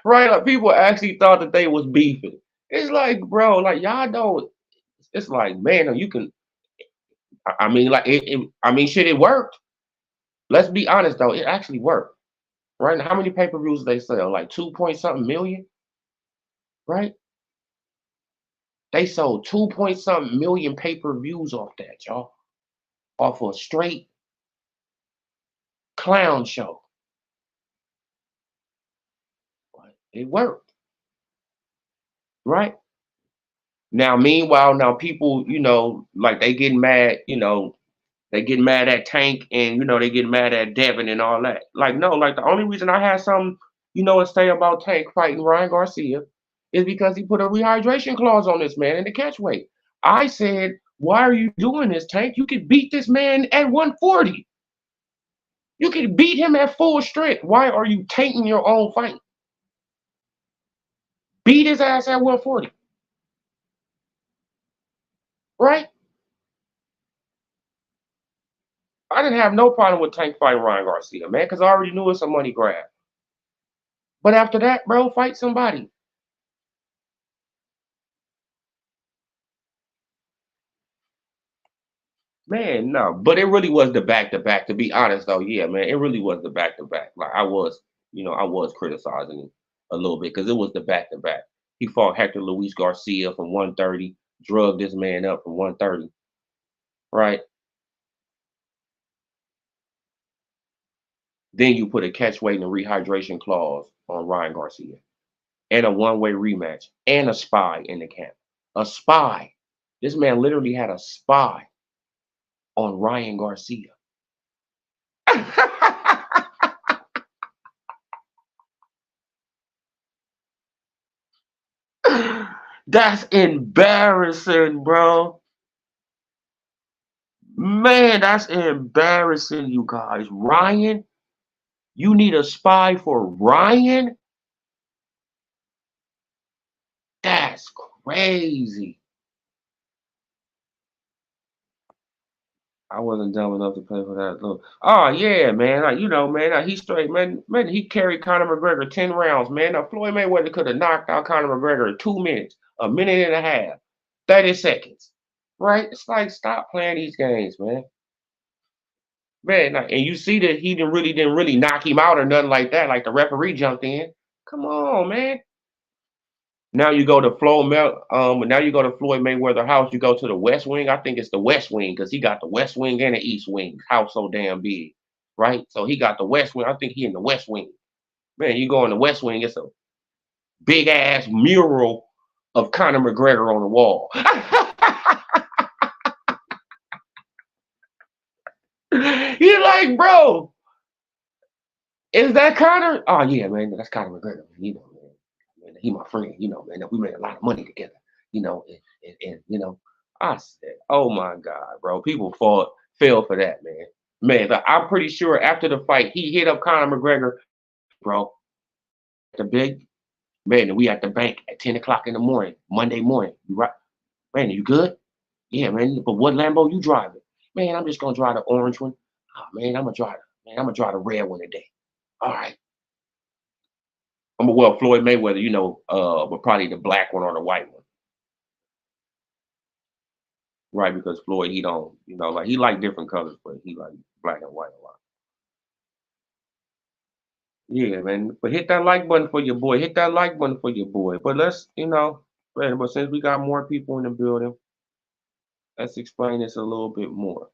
Right? Like, people actually thought that they was beefing. It's like, bro, like y'all don't. It's like, man, you can. I mean, like, I mean, shit, it worked. Let's be honest, though, it actually worked. Right? Now, how many pay-per-views they sell? Like 2 point something million, right? They sold 2 point something million pay-per-views off that, y'all. Off a straight clown show. It worked, right? Now, meanwhile, now people, like they getting mad, they getting mad at Tank and they getting mad at Devin and all that. Like, no, like the only reason I had something, to say about Tank fighting Ryan Garcia is because he put a rehydration clause on this man in the catch weight. I said, why are you doing this, Tank? You could beat this man at 140. You could beat him at full strength. Why are you taking your own fight? Beat his ass at 140. Right? I didn't have no problem with Tank fighting Ryan Garcia, man, because I already knew it's a money grab. But after that, bro, fight somebody. Man, no. But it really was the back to back, to be honest though. Yeah, man, it really was the back to back. Like I was criticizing him a little bit because it was the back to back. He fought Hector Luis Garcia from 130, drugged this man up from 130, right? Then you put a catch weight and rehydration clause on Ryan Garcia and a one-way rematch and a spy in the camp. A spy. This man literally had a spy on Ryan Garcia. That's embarrassing, bro. Man, that's embarrassing, you guys. Ryan, you need a spy for Ryan? That's crazy. I wasn't dumb enough to pay for that. Look, oh yeah, man. Like, man. He straight, man. Man, he carried Conor McGregor 10 rounds, man. Now Floyd Mayweather could have knocked out Conor McGregor in 2 minutes, a minute and a half, 30 seconds. Right? It's like stop playing these games, man. Man, like, and you see that he didn't really knock him out or nothing like that. Like the referee jumped in. Come on, man. Now you go to now you go to Floyd Mayweather house. You go to the West Wing. I think it's the West Wing because he got the West Wing and the East Wing. House so damn big, right? So he got the West Wing. I think he in the West Wing. Man, you go in the West Wing. It's a big ass mural of Conor McGregor on the wall. You're like, bro, is that Conor? Oh yeah, man, that's Conor McGregor. Man, he my friend. Man, we made a lot of money together. And I said, oh my God, bro, people fell for that, man. Man, I'm pretty sure after the fight, he hit up Conor McGregor, bro. The big man, and we at the bank at 10 o'clock in the morning, Monday morning. You right, man? You good? Yeah, man. But what Lambo you driving? Man, I'm just gonna drive the orange one. Oh man, I'm gonna drive the red one today. All right. Well, Floyd Mayweather, but probably the black one or the white one, right? Because Floyd, he don't, like he like different colors, but he like black and white a lot. Yeah, man. But hit that like button for your boy. Hit that like button for your boy. But man, but since we got more people in the building, let's explain this a little bit more.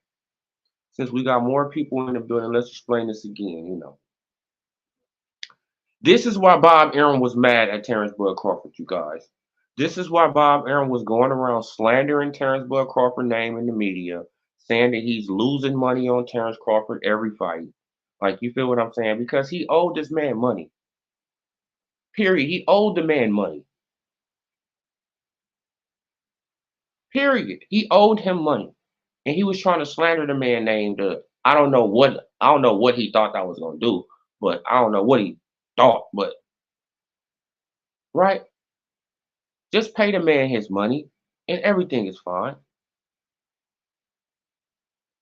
Since we got more people in the building, let's explain this again. This is why Bob Arum was mad at Terrence Bud Crawford, you guys. This is why Bob Arum was going around slandering Terrence Bud Crawford's name in the media, saying that he's losing money on Terrence Crawford every fight. Like, you feel what I'm saying? Because he owed this man money. Period. He owed the man money. Period. He owed him money. And he was trying to slander the man named I don't know what he thought that was gonna do, but I don't know what he thought, but right? Just pay the man his money and everything is fine.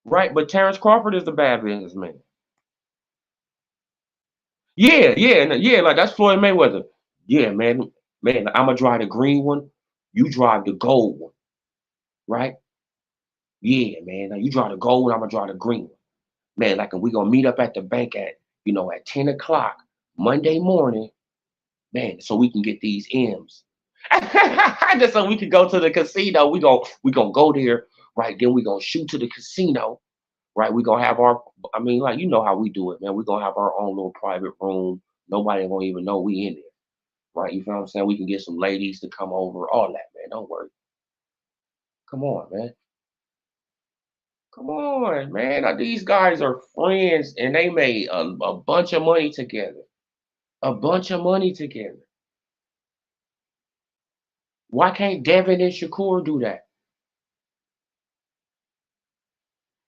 Right? But Terrence Crawford is the bad businessman. Yeah, yeah, yeah, like that's Floyd Mayweather. Yeah, man. Man, I'ma drive the green one, you drive the gold one, right? Yeah, man. Now you drive the gold one, I'ma drive the green one. Man, like and we gonna meet up at the bank at 10 o'clock Monday morning, man, so we can get these M's. Just so we can go to the casino. We gonna go there, right? Then we gonna shoot to the casino, right? We gonna have I mean, like you know how we do it, man. We gonna have our own little private room. Nobody gonna even know we in there, right? You feel what I'm saying? We can get some ladies to come over, all that, man. Don't worry. Come on, man. Come on, man. These guys are friends, and they made a bunch of money together. A bunch of money together. Why can't Devin and Shakur do that?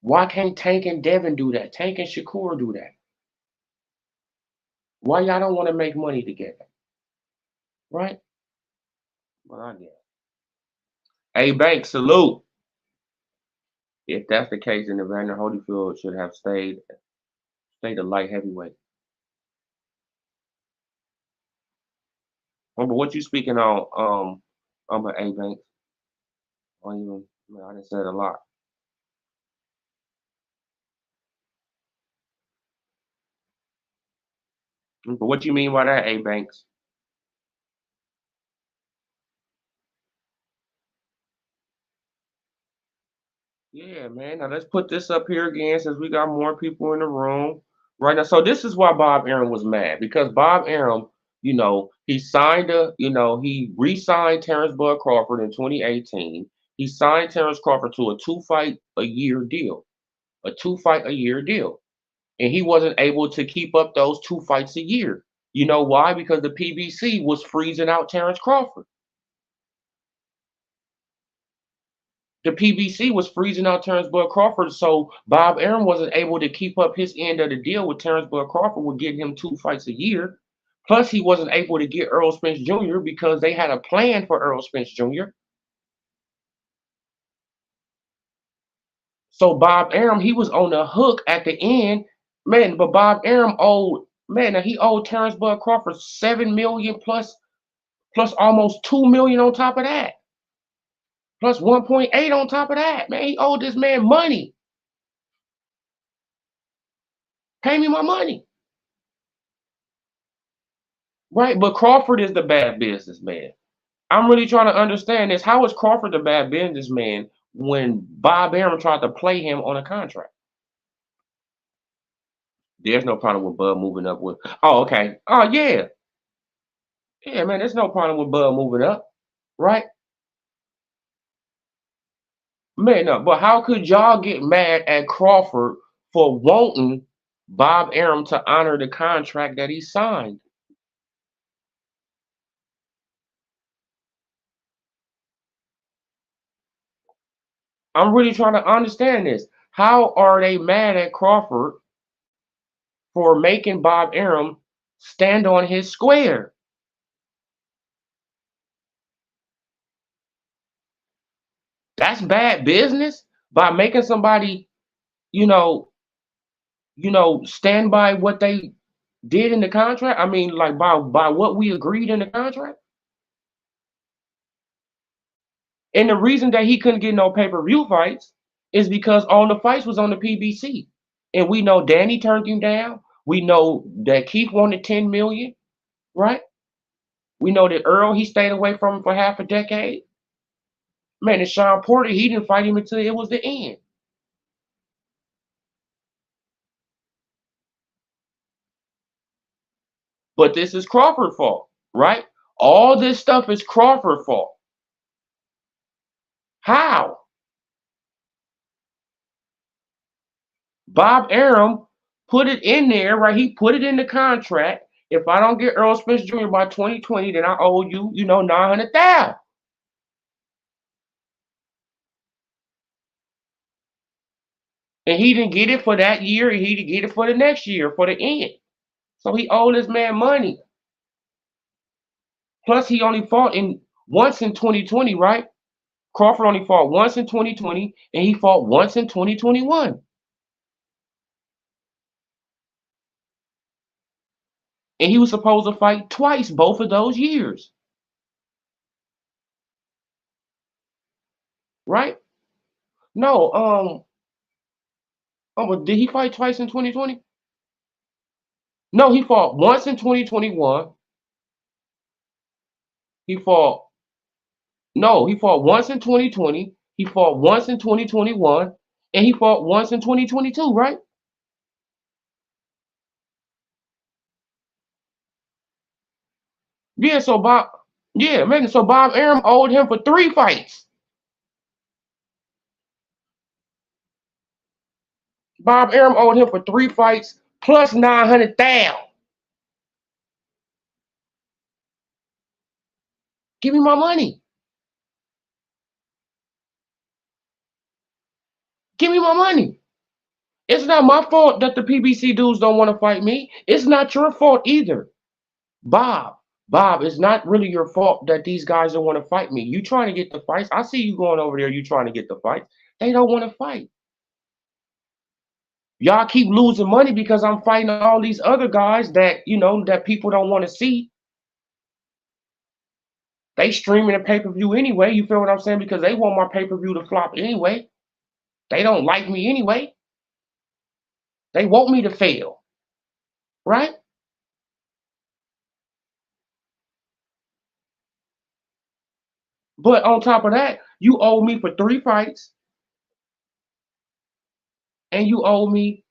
Why can't Tank and Devin do that? Tank and Shakur do that. Why y'all don't want to make money together? Right? Well, I guess. Hey, Banks, salute. If that's the case, then Evander Holyfield should have stayed a light heavyweight. But what you speaking on? I'm A Banks. I done said a lot. But what you mean by that, A Banks? Yeah, man. Now let's put this up here again since we got more people in the room. Right now, so this is why Bob Arum was mad because Bob Arum, he signed he re-signed Terrence Bud Crawford in 2018. He signed Terrence Crawford to a two fight a year deal, and he wasn't able to keep up those two fights a year. You know why? Because the PBC was freezing out Terrence Crawford. The PBC was freezing out Terrence Bud Crawford, so Bob Arum wasn't able to keep up his end of the deal with Terrence Bud Crawford with getting him two fights a year. Plus, he wasn't able to get Earl Spence Jr. because they had a plan for Earl Spence Jr. So Bob Arum, he was on the hook at the end, man. But Bob Arum owed, man, he owed Terrence Bud Crawford 7 million plus almost 2 million on top of that, plus 1.8 on top of that. Man, he owed this man money. Pay me my money. Right, but Crawford is the bad businessman. I'm really trying to understand this. How is Crawford the bad businessman when Bob Arum tried to play him on a contract? There's no problem with Bud moving up with. Oh, okay. Oh, yeah. Yeah, man, there's no problem with Bud moving up, right? Man, no, but how could y'all get mad at Crawford for wanting Bob Arum to honor the contract that he signed? I'm really trying to understand this. How are they mad at Crawford for making Bob Arum stand on his square? That's bad business by making somebody, you know, stand by what they did in the contract. I mean, like by what we agreed in the contract. And the reason that he couldn't get no pay-per-view fights is because all the fights was on the PBC. And we know Danny turned him down. We know that Keith wanted 10 million, right? We know that Earl, he stayed away from him for half a decade. Man, and Sean Porter, he didn't fight him until it was the end. But this is Crawford's fault, right? All this stuff is Crawford's fault. How? Bob Arum put it in there, right? He put it in the contract. If I don't get Earl Spence Jr. by 2020, then I owe you, 900,000. And he didn't get it for that year, and he didn't get it for the next year, for the end. So he owed this man money. Plus, he only fought in once in 2020, right? Crawford only fought once in 2020, and he fought once in 2021. And he was supposed to fight twice both of those years, right? No, but did he fight twice in 2020? No, he fought once in 2021. He fought no, he fought once in 2020. He fought once in 2021, and he fought once in 2022, right? Yeah, so Bob, yeah, man, so Bob Arum owed him for three fights. Bob Arum owed him for three fights plus 900,000. Give me my money. Give me my money. It's not my fault that the PBC dudes don't want to fight me. It's not your fault either. Bob, Bob, it's not really your fault that these guys don't want to fight me. You trying to get the fights. I see you going over there, you trying to get the fights. They don't want to fight. Y'all keep losing money because I'm fighting all these other guys that, that people don't want to see. They streaming a pay-per-view anyway. You feel what I'm saying? Because they want my pay-per-view to flop anyway. They don't like me anyway. They want me to fail. Right? But on top of that, you owe me for three fights, and you owe me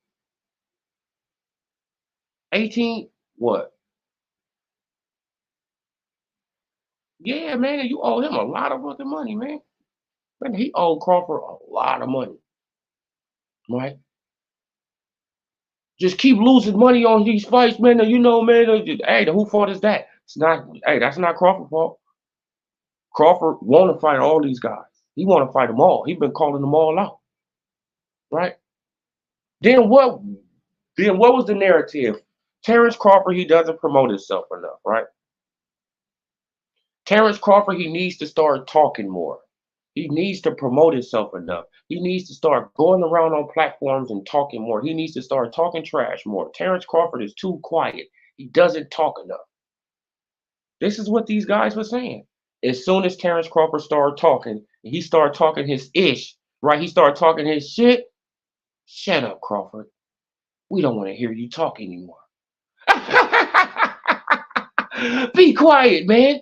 18, what? Yeah, man, you owe him a lot of fucking money, man. Man, he owed Crawford a lot of money, right? Just keep losing money on these fights, man. And you know, man, hey, who fault is that? It's not, hey, that's not Crawford's fault. Crawford want to fight all these guys. He want to fight them all. He been calling them all out, right? Then what? Then what was the narrative? Terrence Crawford, he doesn't promote himself enough, right? Terrence Crawford, he needs to start talking more. He needs to promote himself enough. He needs to start going around on platforms and talking more. He needs to start talking trash more. Terrence Crawford is too quiet. He doesn't talk enough. This is what these guys were saying. As soon as Terrence Crawford started talking, he started talking his ish, right? He started talking his shit. Shut up, Crawford. We don't want to hear you talk anymore. Be quiet, man.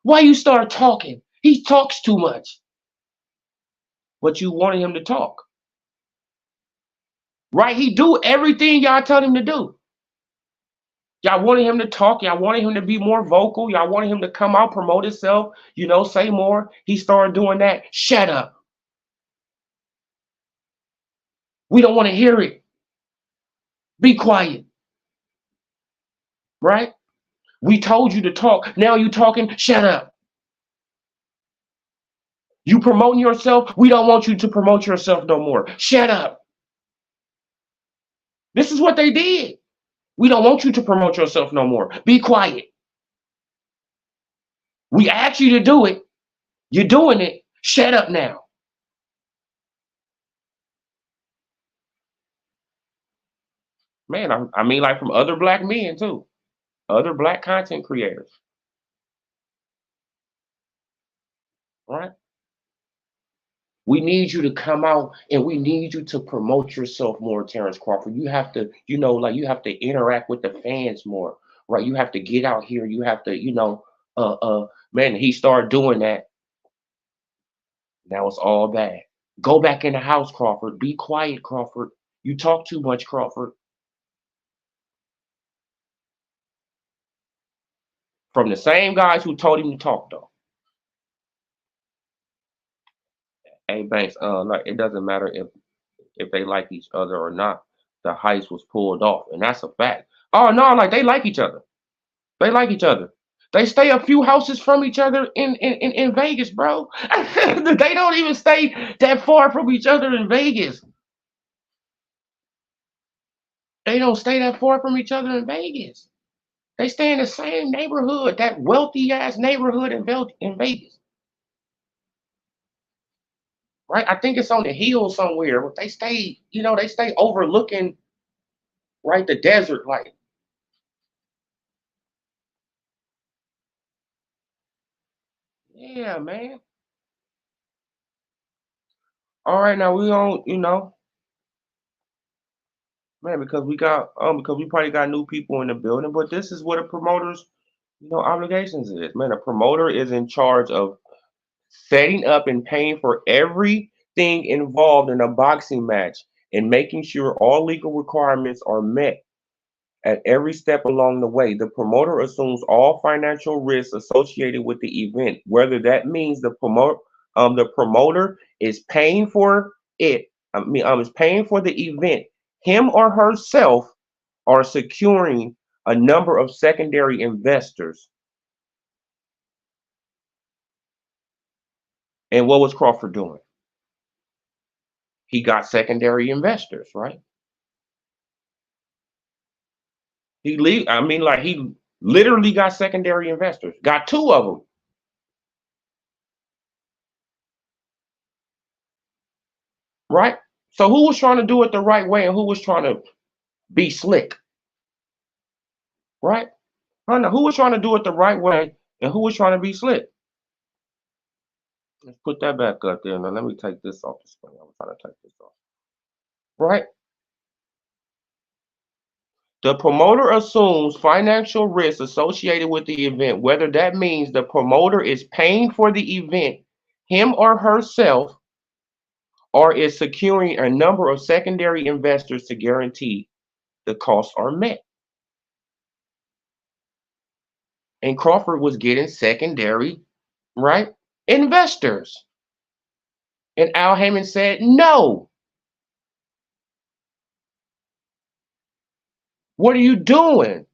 Why you start talking? He talks too much. But you wanted him to talk. Right? He do everything y'all tell him to do. Y'all wanted him to talk. Y'all wanted him to be more vocal. Y'all wanted him to come out, promote himself, say more. He started doing that. Shut up. We don't want to hear it. Be quiet. Right? We told you to talk. Now you talking. Shut up. You promoting yourself. We don't want you to promote yourself no more. Shut up. This is what they did. We don't want you to promote yourself no more. Be quiet. We asked you to do it. You're doing it. Shut up now. Man, I mean, like from other black men too, other black content creators, right? We need you to come out and we need you to promote yourself more, Terrence Crawford. You have to, like you have to interact with the fans more, right? You have to get out here. You have to, man, he started doing that. Now it's all bad. Go back in the house, Crawford. Be quiet, Crawford. You talk too much, Crawford. From the same guys who told him to talk, though. Hey, Banks, like it doesn't matter if they like each other or not. The heist was pulled off, and that's a fact. Oh no, like they like each other. They like each other. They stay a few houses from each other in Vegas, bro. They don't even stay that far from each other in Vegas. They don't stay that far from each other in Vegas. They stay in the same neighborhood, that wealthy ass neighborhood in Vegas, right? I think it's on the hill somewhere, but they stay overlooking right the desert, like yeah, man. All right, now we on, man, because we probably got new people in the building, but this is what a promoter's, obligations is. Man, a promoter is in charge of setting up and paying for everything involved in a boxing match and making sure all legal requirements are met at every step along the way. The promoter assumes all financial risks associated with the event, whether that means the promoter is paying for it. Is paying for the event, him or herself, or securing a number of secondary investors. And what was Crawford doing? He got secondary investors, right? He literally got secondary investors. Got two of them, right? So who was trying to do it the right way and who was trying to be slick, right? I know who was trying to do it the right way and who was trying to be slick. Let's put that back up there. Now let me take this off the screen. I'm trying to take this off. Right? The promoter assumes financial risks associated with the event, whether that means the promoter is paying for the event, him or herself, or is securing a number of secondary investors to guarantee the costs are met. and Crawford was getting secondary, right, investors. And Al Heyman said, no, what are you doing?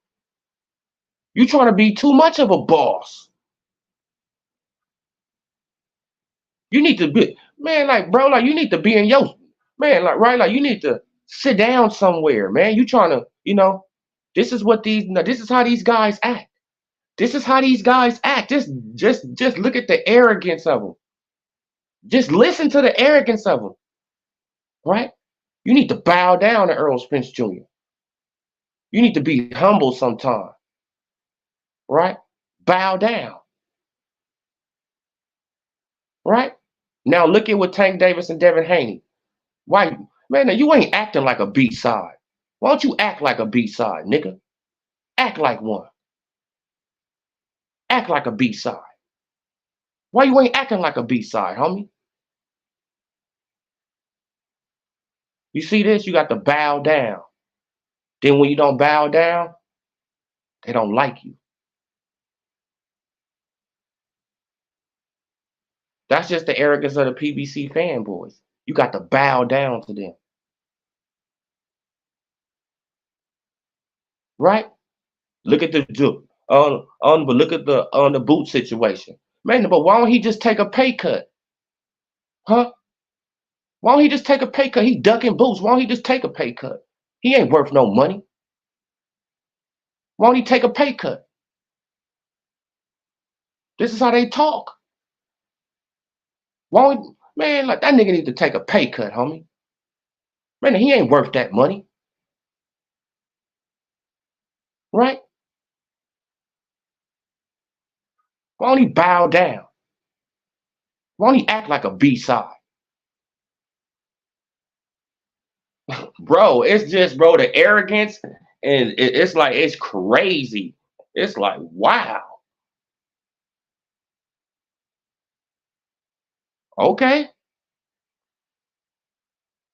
You trying to be too much of a boss. You need to be, man, like, bro, like, you need to be in your, man, like, right, like, you need to sit down somewhere, man. You trying to, this is what these, this is how these guys act. This is how these guys act. Just look at the arrogance of them. Just listen to the arrogance of them, right? You need to bow down to Earl Spence Jr. You need to be humble sometime, right? Bow down, right? Now look at what Tank Davis and Devin Haney. Why, man? Now you ain't acting like a B side. Why don't you act like a B side, nigga? Act like one. Act like a B side. Why you ain't acting like a B side, homie? You see this? You got to bow down. Then when you don't bow down, they don't like you. That's just the arrogance of the PBC fanboys. You got to bow down to them, right? Look at but look at the on the boot situation, man. But why don't he just take a pay cut, huh? Why don't he just take a pay cut? He ducking boots. Why don't he just take a pay cut? He ain't worth no money. Why don't he take a pay cut? This is how they talk. Why don't, man, like that nigga need to take a pay cut, homie. Man, he ain't worth that money, right? Why don't he bow down? Why don't he act like a B side? Bro, it's just, bro, the arrogance, and it's like, it's crazy. It's like, wow. Okay.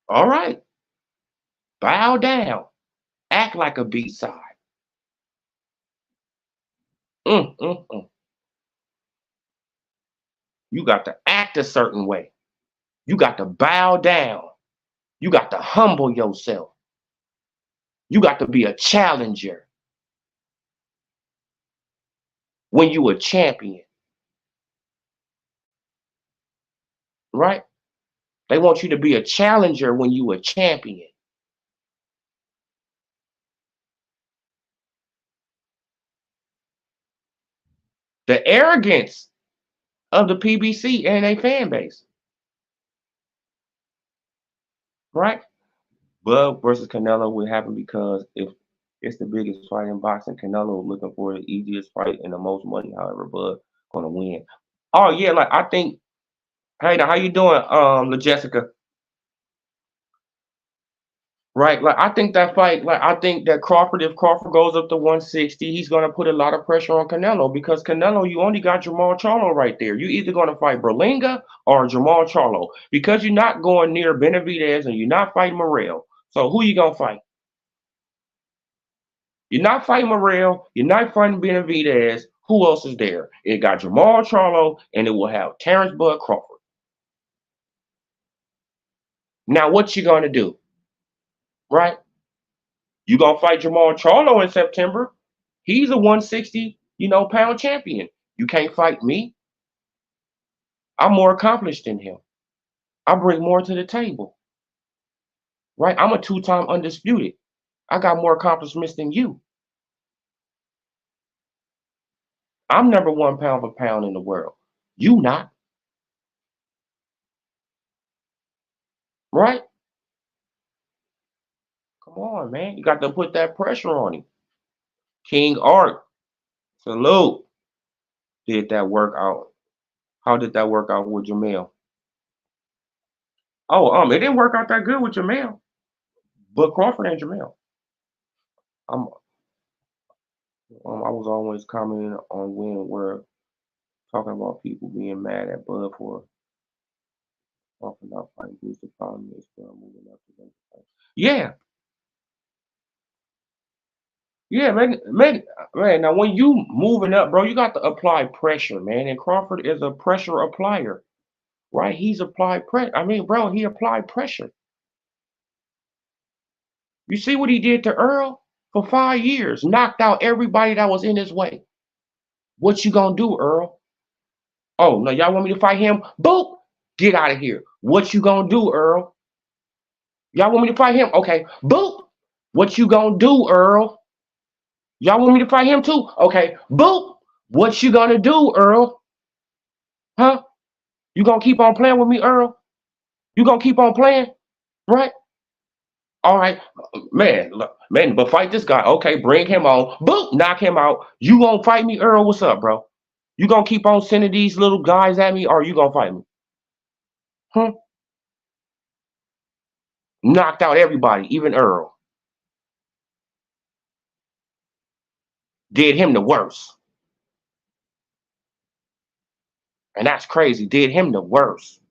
All right. Bow down. Act like a B side. Mm, mm, mm. You got to act a certain way. You got to bow down. You got to humble yourself. You got to be a challenger when you a champion, right? They want you to be a challenger when you a champion. The arrogance of the PBC and a fan base, right? Bud versus Canelo would happen because if it's the biggest fight in boxing, Canelo looking for the easiest fight and the most money. However, Bud gonna win. Oh yeah, like I think. Hey, now how you doing, Jessica? Right, like I think that fight, like I think that Crawford, if Crawford goes up to 160, he's gonna put a lot of pressure on Canelo because Canelo, you only got Jamal Charlo right there. You either gonna fight Berlinga or Jamal Charlo because you're not going near Benavidez and you're not fighting Morrell. So who you gonna fight? You're not fighting Morrell. You're not fighting Benavidez. Who else is there? It got Jamal Charlo and it will have Terrence Bud Crawford. Now what you gonna do, right? You gonna fight Jamal Charlo in September? He's a 160, pound champion. You can't fight me. I'm more accomplished than him. I bring more to the table, right? I'm a two-time undisputed. I got more accomplishments than you. I'm number one pound for pound in the world. You not, right? Come on, man. You got to put that pressure on him. King Art, salute. Did that work out? How did that work out with Jamel? Oh, it didn't work out that good with Jamel, but Crawford and Jamel. I'm I was always commenting on when we're talking about people being mad at Bud for talking about fighting. Who's the problem is moving up to them. Yeah, Yeah, man. Now, when you moving up, bro, you got to apply pressure, man. And Crawford is a pressure applier, right? He's applied pressure. I mean, bro, he applied pressure. You see what he did to Earl for 5 years? Knocked out everybody that was in his way. What you gonna do, Earl? Oh no, y'all want me to fight him? Boop! Get out of here. What you gonna do, Earl? Y'all want me to fight him? Okay. Boop! What you gonna do, Earl? Y'all want me to fight him too? Okay. Boop! What you gonna do, Earl? Huh? You gonna keep on playing with me, Earl? You gonna keep on playing? Right? All right, man, look, man, but fight this guy. Okay, bring him on. Boop, knock him out. You gonna fight me, Earl? What's up, bro? You gonna keep on sending these little guys at me, or you gonna fight me? Huh? Knocked out everybody, even Earl. Did him the worst. And that's crazy. Did him the worst.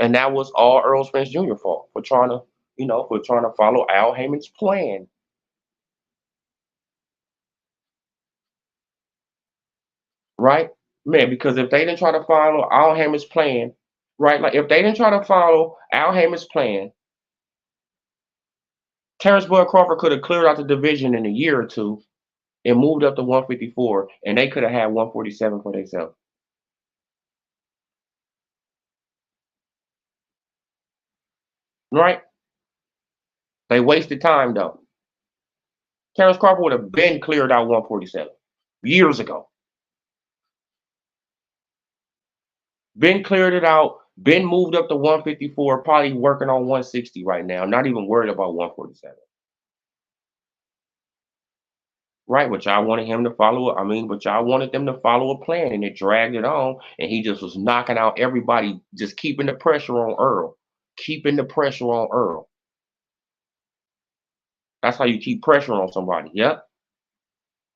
And that was all Earl Spence Jr. fault for trying to, for trying to follow Al Heyman's plan, right? Man, because if they didn't try to follow Al Heyman's plan, right? Like if they didn't try to follow Al Heyman's plan, Terrence Bud Crawford could have cleared out the division in a year or two and moved up to 154, and they could have had 147 for themselves. Right? They wasted time though. Terrence Crawford would have been cleared out 147 years ago. Been cleared it out, been moved up to 154, probably working on 160 right now, not even worried about 147. Right, but y'all wanted him to follow. I mean, but y'all wanted them to follow a plan, and it dragged it on, and he just was knocking out everybody, just keeping the pressure on Earl, keeping the pressure on Earl. That's how you keep pressure on somebody. Yep.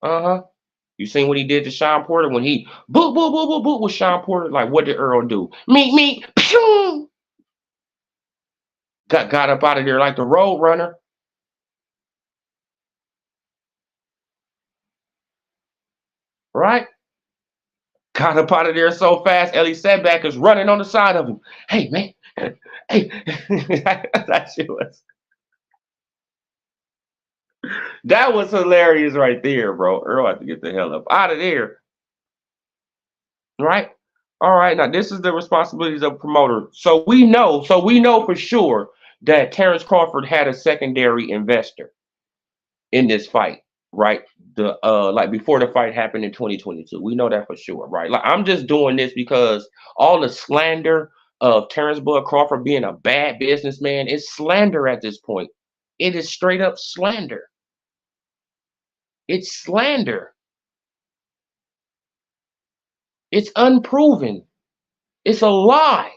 Uh-huh. You seen what he did to Sean Porter when he boop boop boop boop boop with Sean Porter? Like, what did Earl do? Me, pew! Got up out of there like the road runner. Right? Got up out of there so fast, Ellie Setback is running on the side of him. Hey, man. Hey. that shit was that was hilarious right there, bro. Earl had to get the hell up out of there. Right? All right. Now this is the responsibilities of promoter. So we know for sure that Terrence Crawford had a secondary investor in this fight, right? The like before the fight happened in 2022. We know that for sure, right? Like I'm just doing this because all the slander of Terrence Bud Crawford being a bad businessman is slander at this point. It is straight up slander. It's slander. It's unproven. It's a lie.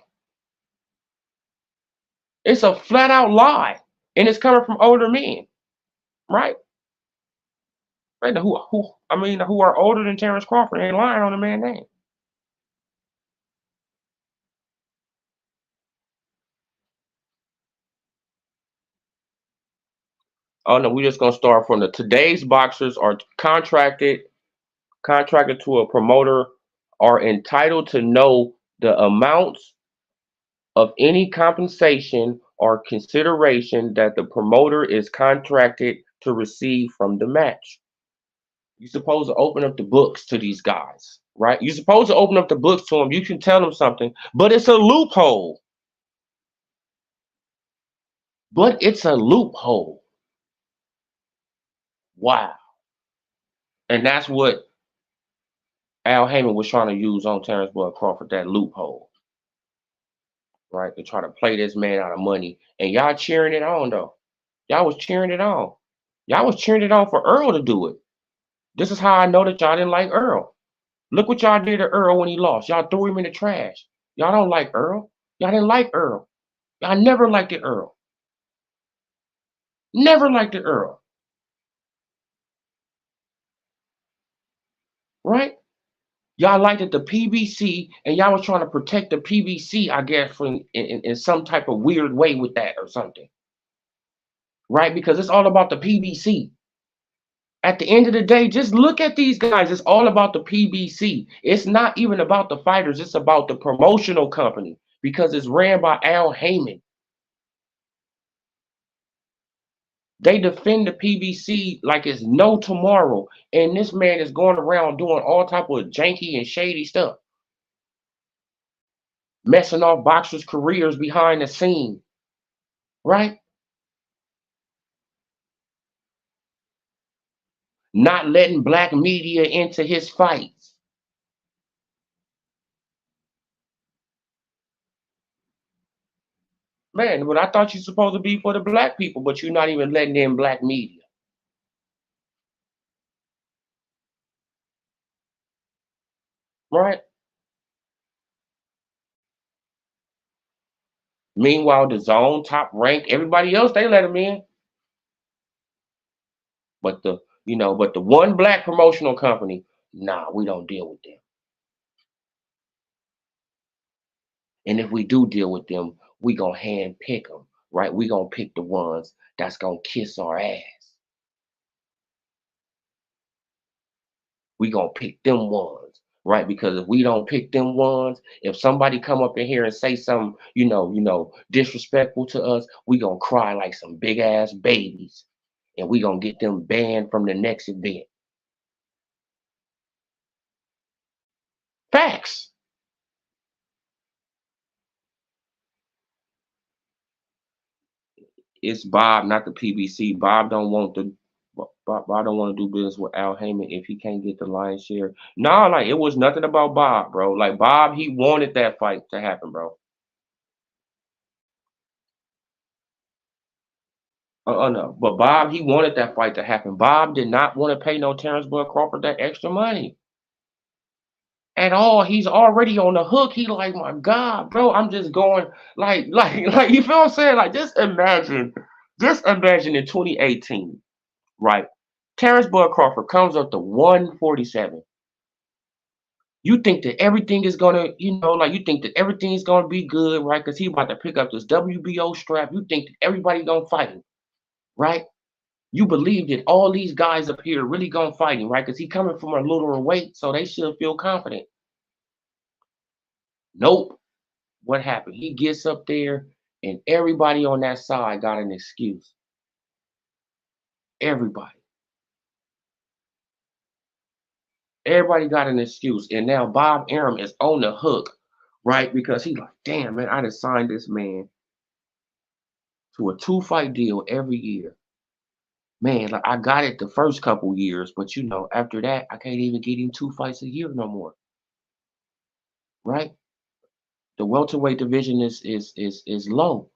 It's a flat out lie. And it's coming from older men, right? Right now, who are older than Terrence Crawford ain't lying on the man's name. Oh no, we just gonna start from the today's boxers are contracted to a promoter are entitled to know the amounts of any compensation or consideration that the promoter is contracted to receive from the match. You're supposed to open up the books to these guys, right? You're supposed to open up the books to them. You can tell them something, but it's a loophole. But it's a loophole. Wow. And that's what Al Heyman was trying to use on Terrence Bud Crawford, that loophole, right? To try to play this man out of money. And y'all cheering it on, though. Y'all was cheering it on. Y'all was cheering it on for Earl to do it. This is how I know that y'all didn't like Earl. Look what y'all did to Earl when he lost. Y'all threw him in the trash. Y'all don't like Earl. Y'all didn't like Earl. Y'all never liked the Earl. Never liked the Earl. Right? Y'all liked it the PBC, and y'all was trying to protect the PBC, I guess, from in some type of weird way with that or something. right? Because it's all about the PBC. At the end of the day, just look at these guys. It's all about the PBC. It's not even about the fighters. It's about the promotional company because it's ran by Al Heyman. They defend the PBC like it's no tomorrow, and this man is going around doing all type of janky and shady stuff, messing off boxers' careers behind the scene, right? Not letting black media into his fights. Man, but I thought you're supposed to be for the black people, but you're not even letting in black media, right? Meanwhile, the zone, top rank, everybody else, they let him in. But the one black promotional company, nah, we don't deal with them. And if we do deal with them, we gonna hand pick them, right? We gonna pick the ones that's gonna kiss our ass. We gonna pick them ones, right? Because if we don't pick them ones, if somebody come up in here and say something, disrespectful to us, we gonna cry like some big ass babies, and we gonna get them banned from the next event. Facts. It's Bob, not the PBC. Bob don't want to do business with Al Heyman if he can't get the lion's share. Nah, like it was nothing about Bob, bro. Like Bob, he wanted that fight to happen, bro. No, but Bob, he wanted that fight to happen. Bob did not want to pay no Terrence Bud Crawford that extra money at all. He's already on the hook. He like, my God, bro, I'm just going like you feel what I'm saying? Like just imagine in 2018, right? Terrence Bud Crawford comes up to 147. You think that everything is gonna, like you think that everything is gonna be good, right? Because he about to pick up this WBO strap. You think that everybody gonna fight him, right? You believe that all these guys up here really gonna fight him, right? Because he coming from a littler weight, so they should feel confident. Nope. What happened? He gets up there, and everybody on that side got an excuse. Everybody. Everybody got an excuse. And now Bob Arum is on the hook, right? Because he's like, damn, man, I just signed this man to a two-fight deal every year. Man, like I got it the first couple years, but after that, I can't even get him two fights a year no more, right? The welterweight division is low.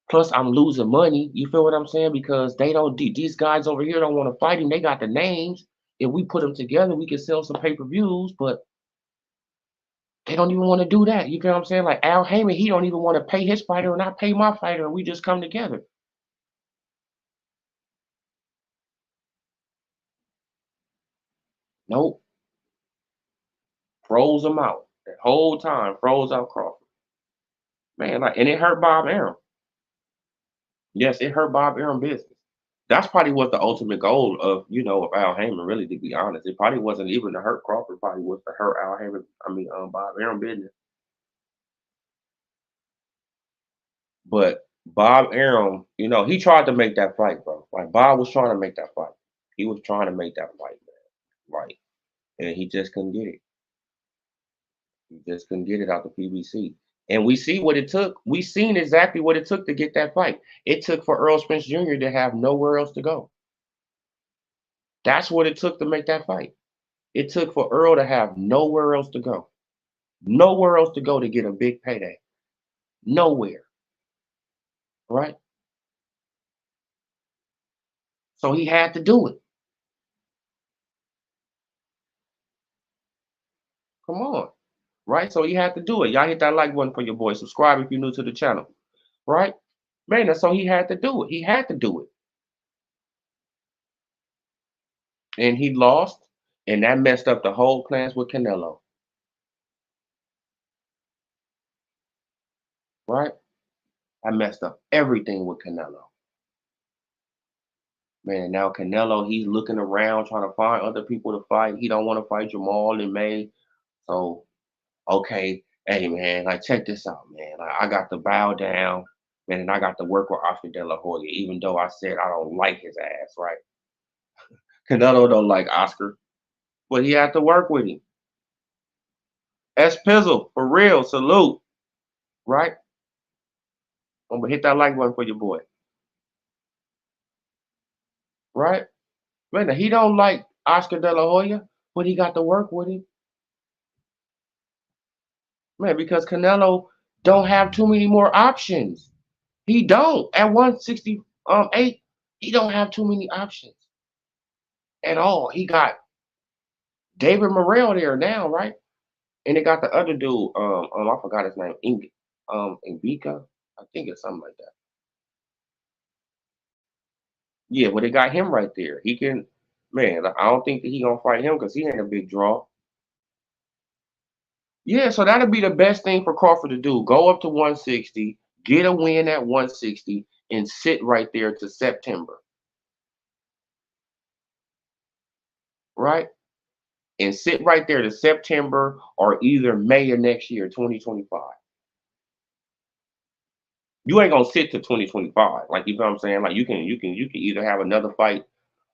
Plus, I'm losing money. You feel what I'm saying? Because they don't. These guys over here don't want to fight him. They got the names. If we put them together, we can sell some pay-per-views. But they don't even want to do that. You feel what I'm saying? Like Al Heyman, he don't even want to pay his fighter, and I pay my fighter, and we just come together. Nope, froze him out that whole time. Froze out Crawford. Man, like, and it hurt Bob Arum. Yes, it hurt Bob Arum business. That's probably what the ultimate goal of Al Heyman, really, to be honest. It probably wasn't even to hurt Crawford, probably was to hurt Al Heyman, Bob Arum business. But Bob Arum, he tried to make that fight, bro. Like Bob was trying to make that fight. He was trying to make that fight, man. Right. And he just couldn't get it. He just couldn't get it out the PBC. And we see what it took. We seen exactly what it took to get that fight. It took for Earl Spence Jr. to have nowhere else to go. That's what it took to make that fight. It took for Earl to have nowhere else to go. Nowhere else to go to get a big payday. Nowhere. Right? So he had to do it. Come on. Right? So he had to do it. Y'all hit that like button for your boy. Subscribe if you're new to the channel. Right? Man, so he had to do it. He had to do it. And he lost. And that messed up the whole plans with Canelo. Right? I messed up everything with Canelo. Man, now Canelo, he's looking around trying to find other people to fight. He don't want to fight Jamal in May. So, okay, hey man, like check this out, man. Like I got to bow down, man, and I got to work with Oscar De La Hoya, even though I said I don't like his ass, right? Canelo don't like Oscar, but he had to work with him. S Pizzle, for real, salute, right? I'm gonna hit that like button for your boy, right? Man, he don't like Oscar De La Hoya, but he got to work with him, man, because Canelo don't have too many more options. He don't at 168. He don't have too many options at all. He got David Morrell there now, right? And they got the other dude. I forgot his name. Invika. I think it's something like that. Yeah, but they got him right there. He can, man. I don't think that he gonna fight him because he ain't a big draw. Yeah, so that'll be the best thing for Crawford to do. Go up to 160, get a win at 160, and sit right there to September, right? And sit right there to September or either May of next year, 2025. You ain't gonna sit to 2025. Like you know what I'm saying? Like you can either have another fight.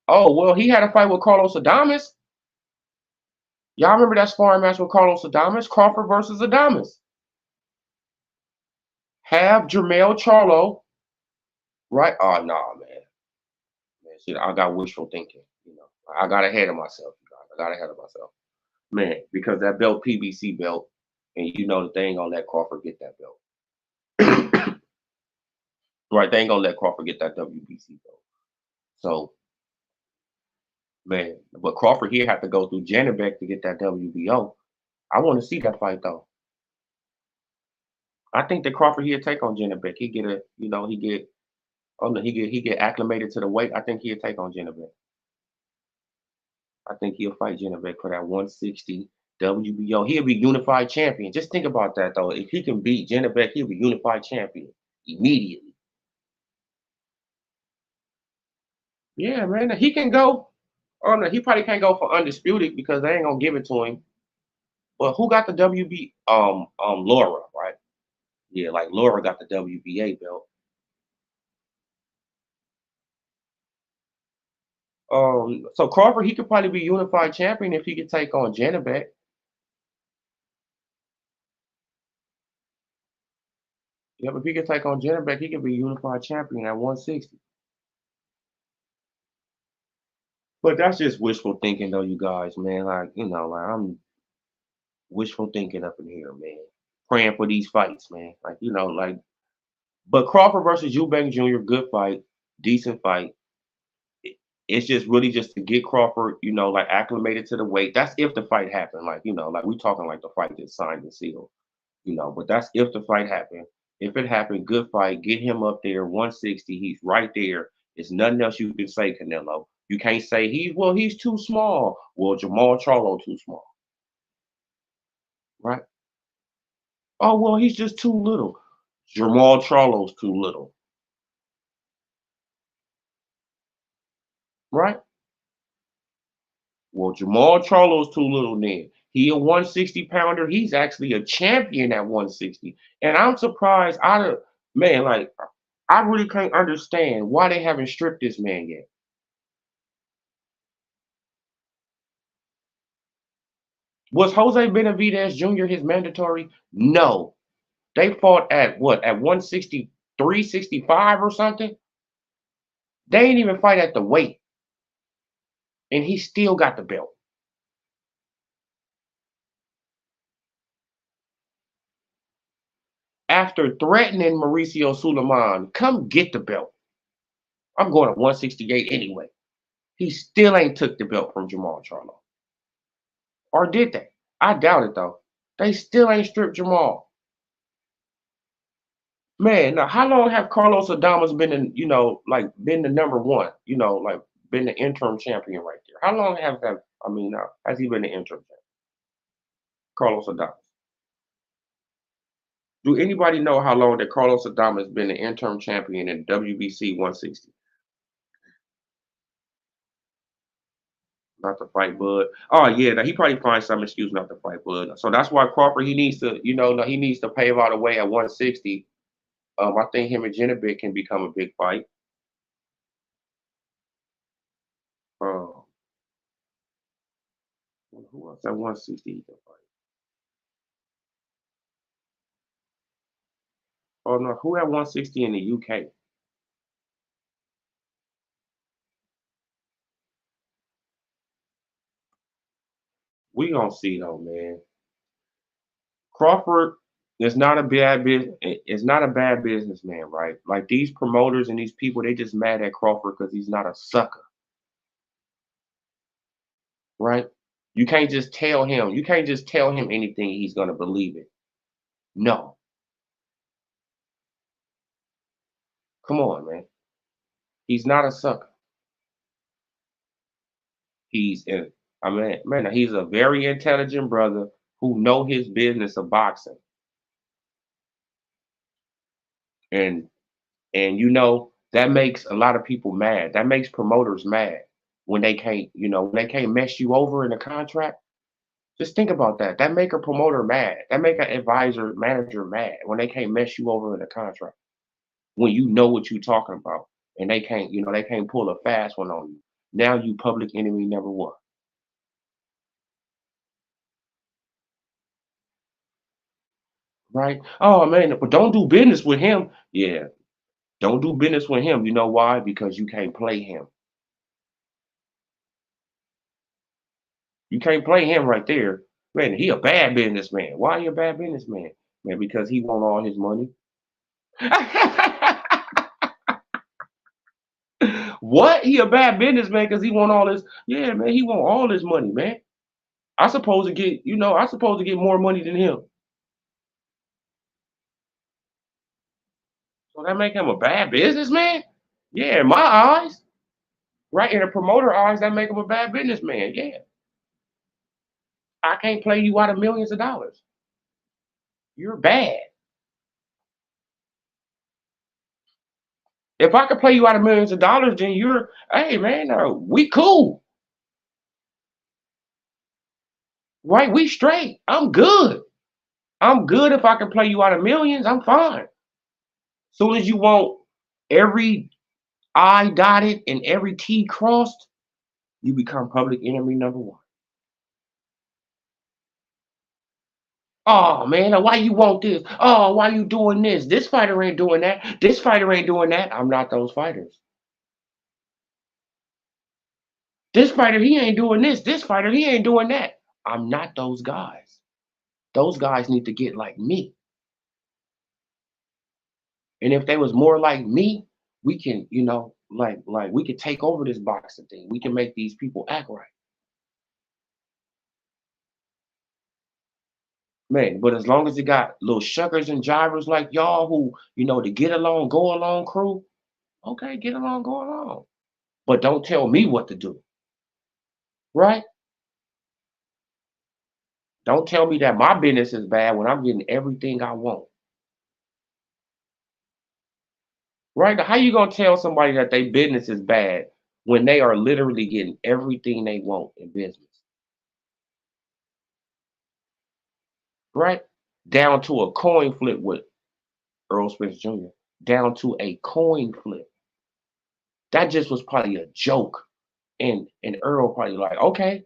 Oh well, he had a fight with Carlos Adames. Y'all remember that sparring match with Carlos Adames? Crawford versus Adames. Have Jermell Charlo, right? Oh no, nah, man. Man, shit, I got wishful thinking. I got ahead of myself, you guys. I got ahead of myself. Man, because that belt PBC belt, and you know that they ain't gonna let Crawford get that belt. Right, they ain't gonna let Crawford get that WBC belt. So, man, but Crawford here had to go through Janibek to get that WBO. I want to see that fight though. I think that Crawford here take on Janibek. He get a, he get, oh no, he get acclimated to the weight. I think he'll take on Janibek. I think he'll fight Janibek for that 160 WBO. He'll be unified champion. Just think about that though. If he can beat Janibek, he'll be unified champion immediately. Yeah, man. He can go. Oh no, he probably can't go for undisputed because they ain't gonna give it to him. But who got the WB? Laura, right? Yeah, like Laura got the WBA belt. So Crawford, he could probably be unified champion if he could take on Janibek. Yeah, but if he could take on Janibek, he could be unified champion at 160. But that's just wishful thinking, though, you guys, man. Like, like I'm wishful thinking up in here, man. Praying for these fights, man. Like, like. But Crawford versus Eubank Jr., good fight, decent fight. It's just really just to get Crawford, like acclimated to the weight. That's if the fight happened. Like, like we talking like the fight that's signed and sealed, but that's if the fight happened. If it happened, good fight. Get him up there, 160. He's right there. There's nothing else you can say, Canelo. You can't say he's too small. Well, Jamal Charlo too small, right? Oh well, he's just too little. Jamal Charlo's too little, right? Well, Jamal Charlo's too little then. He a 160 pounder. He's actually a champion at 160. And I'm surprised man, like I really can't understand why they haven't stripped this man yet. Was Jose Benavidez Jr. his mandatory? No. They fought at what? At 163, 65 or something? They ain't even fight at the weight. And he still got the belt. After threatening Mauricio Suleiman, come get the belt. I'm going at 168 anyway. He still ain't took the belt from Jamal Charlo. Or did they? I doubt it though. They still ain't stripped Jamal. Man, now how long have Carlos Adames been in, been the number one, like been the interim champion right there? How long has he been the interim champion? Carlos Adames. Do anybody know how long that Carlos Adames been the interim champion in WBC 160? not to fight Bud. Oh yeah, he probably finds some excuse not to fight Bud. So that's why Crawford he needs to, he needs to pave out a way at 160. I think him and Jennerbit can become a big fight. Um, who else at 160 he can fight? Oh no, who at 160 in the UK? We gonna see though, man. Crawford is not a bad business. It's not a bad businessman, right? Like these promoters and these people, they just mad at Crawford because he's not a sucker, right? You can't just tell him. You can't just tell him anything he's gonna believe it. No, come on, man. He's not a sucker. He's in. I mean, man, he's a very intelligent brother who know his business of boxing, and that makes a lot of people mad. That makes promoters mad when they can't, when they can't mess you over in a contract. Just think about that. That make a promoter mad. That make an advisor, manager mad when they can't mess you over in a contract. When you know what you're talking about, and they can't, they can't pull a fast one on you. Now you public enemy number one, right? Oh man, but don't do business with him. Yeah, don't do business with him. You know why? Because you can't play him. You can't play him right there. Man, he a bad businessman. Why he a bad businessman? Man, because he want all his money. What? He a bad businessman because he want all this. Yeah, man, he want all this money, man. I supposed to get, I supposed to get more money than him. So that make him a bad businessman? Yeah, in my eyes. Right, in the promoter eyes, that make him a bad businessman. Yeah. I can't play you out of millions of dollars. You're bad. If I could play you out of millions of dollars, then hey man, we cool. Right? We straight. I'm good. I'm good if I can play you out of millions. I'm fine. Soon as you want every I dotted and every T crossed, you become public enemy number one. Oh man, why you want this? Oh, why you doing this? This fighter ain't doing that. This fighter ain't doing that. I'm not those fighters. This fighter, he ain't doing this. This fighter, he ain't doing that. I'm not those guys. Those guys need to get like me. And if they was more like me, we can, like we could take over this boxing thing. We can make these people act right. Man, but as long as it got little shuckers and jivers like y'all who, the get along, go along crew, okay, get along, go along. But don't tell me what to do, right? Don't tell me that my business is bad when I'm getting everything I want, right? How you gonna tell somebody that their business is bad when they are literally getting everything they want in business, right? Down to a coin flip with Earl Spence Jr. Down to a coin flip. That just was probably a joke, and Earl probably like, okay,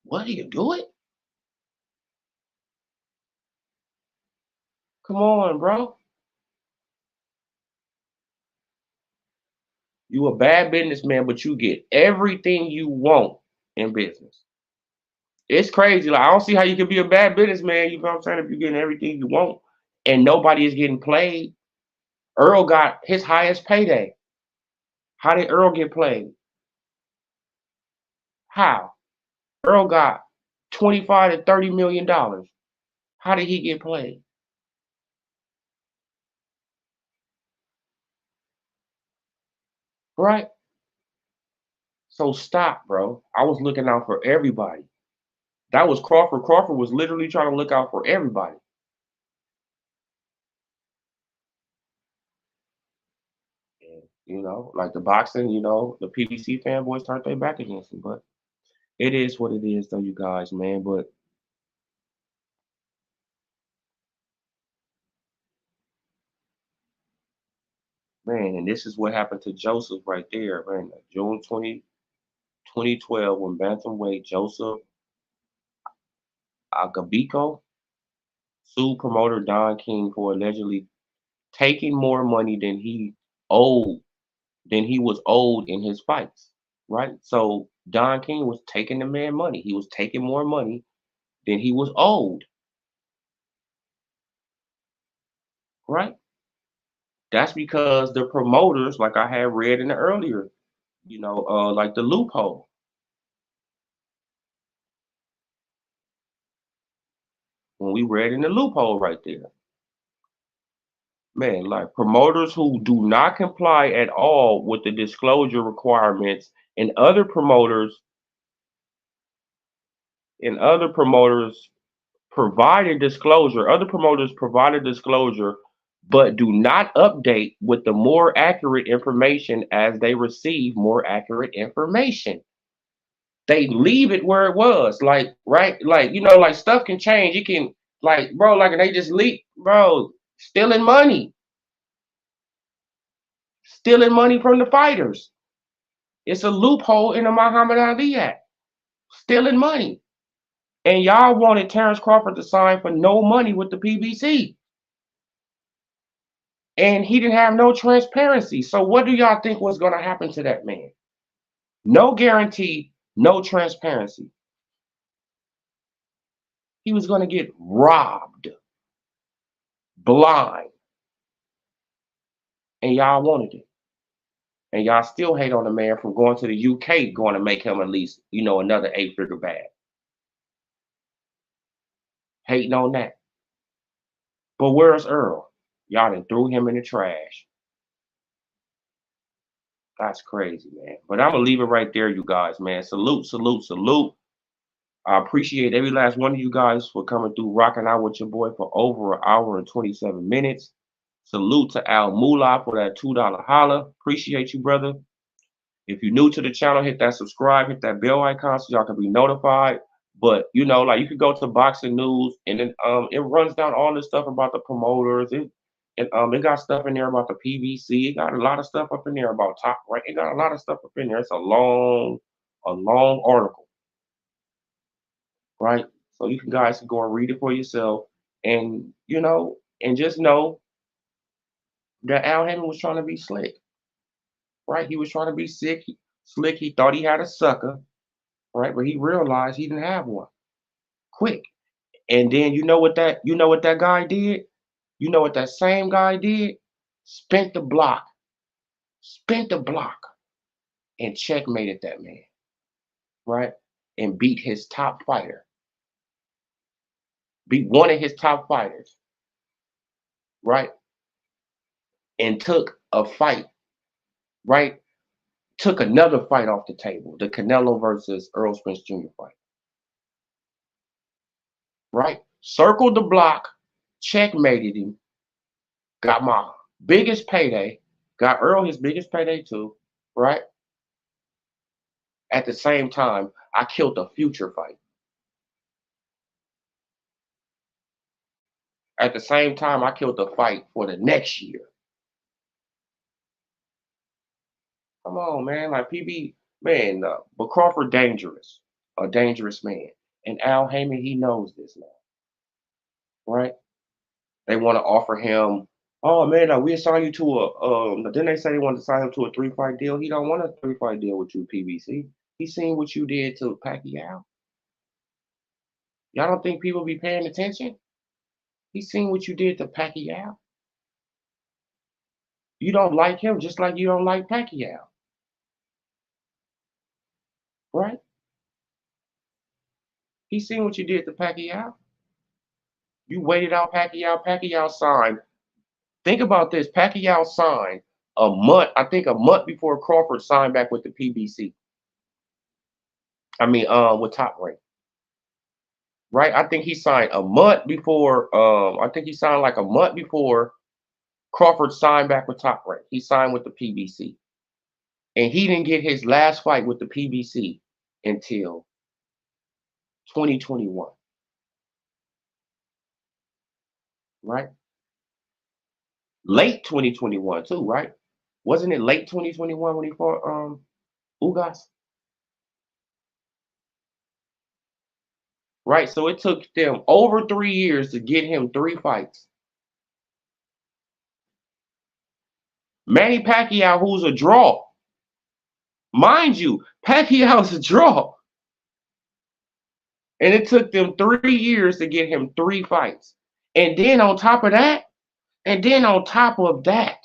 what do you do it? Come on, bro. You a bad businessman, but you get everything you want in business. It's crazy. Like I don't see how you can be a bad businessman. You know what I'm saying? If you're getting everything you want and nobody is getting played. Earl got his highest payday. How did Earl get played? How? Earl got 25 to 30 million dollars. How did he get played? Right? So stop, bro. I was looking out for everybody. That was Crawford. Crawford was literally trying to look out for everybody. And, like the boxing, the PBC fanboys turned their back against him. But It is what it is, though, you guys, man. But man, and this is what happened to Joseph right there, man. June 2012, when bantamweight Joseph Agabiko sued promoter Don King for allegedly taking more money owed than he was owed in his fights. Right? So Don King was taking the man money. He was taking more money than he was owed. Right? That's because the promoters, like I had read in the earlier, like the loophole. When we read in the loophole right there. Man, like promoters who do not comply at all with the disclosure requirements and other promoters provided disclosure but do not update with the more accurate information as they receive more accurate information. They leave it where it was. Like, right? Like, like stuff can change. It can, like, bro, like, and they just leak, bro, stealing money, stealing money from the fighters. It's a loophole in the Muhammad Ali Act, stealing money. And y'all wanted Terrence Crawford to sign for no money with the PBC. And he didn't have no transparency. So what do y'all think was going to happen to that man? No guarantee, no transparency. He was going to get robbed blind. And y'all wanted it. And y'all still hate on the man from going to the UK, going to make him at least, another 8-figure bag. Hating on that. But where's Earl? Y'all done threw him in the trash. That's crazy, man. But I'm gonna leave it right there, you guys, man. Salute, salute, salute. I appreciate every last one of you guys for coming through, rocking out with your boy for over an hour and 27 minutes. Salute to Al Moolah for that $2 holla. Appreciate you, brother. If you're new to the channel, hit that subscribe, hit that bell icon so y'all can be notified. But like you could go to Boxing News and then it runs down all this stuff about the promoters. It got stuff in there about the PVC. It got a lot of stuff up in there about Top Rank. It got a lot of stuff up in there. It's a long article, right? So you guys can go and read it for yourself, and and just know that Al Hammond was trying to be slick, right? He was trying to be slick. He thought he had a sucker, right? But he realized he didn't have one. Quick. And then you know what that guy did? You know what that same guy did? Spent the block. Spent the block and checkmated that man, right? And beat his top fighter. Beat one of his top fighters, right? And took a fight, right? Took another fight off the table, the Canelo versus Earl Spence Jr. fight, right? Circled the block, checkmated him, got my biggest payday, got Earl his biggest payday too, right? At the same time, I killed a future fight. At the same time, I killed the fight for the next year. Come on, man. Like PB, man, but Crawford dangerous, a dangerous man. And Al Heyman, he knows this now, right? They want to offer him, oh man, we assign you to then they say they want to sign him to a 3-fight deal. He don't want a 3-fight deal with you, PBC. He seen what you did to Pacquiao. Y'all don't think people be paying attention? He seen what you did to Pacquiao. You don't like him just like you don't like Pacquiao, right? He seen what you did to Pacquiao. You waited out Pacquiao. Pacquiao signed. Think about this. Pacquiao signed I think a month before Crawford signed back with the PBC. I mean, with Top Rank, right? I think he signed a month before. I think he signed like a month before Crawford signed back with Top Rank. He signed with the PBC, and he didn't get his last fight with the PBC until 2021, right? Late 2021 too, right? Wasn't it late 2021 when he fought Ugas? Right? So it took them over 3 years to get him 3 fights. Manny Pacquiao, who's a draw. Mind you, Pacquiao's a draw. And it took them 3 years to get him 3 fights. And then on top of that, and then on top of that,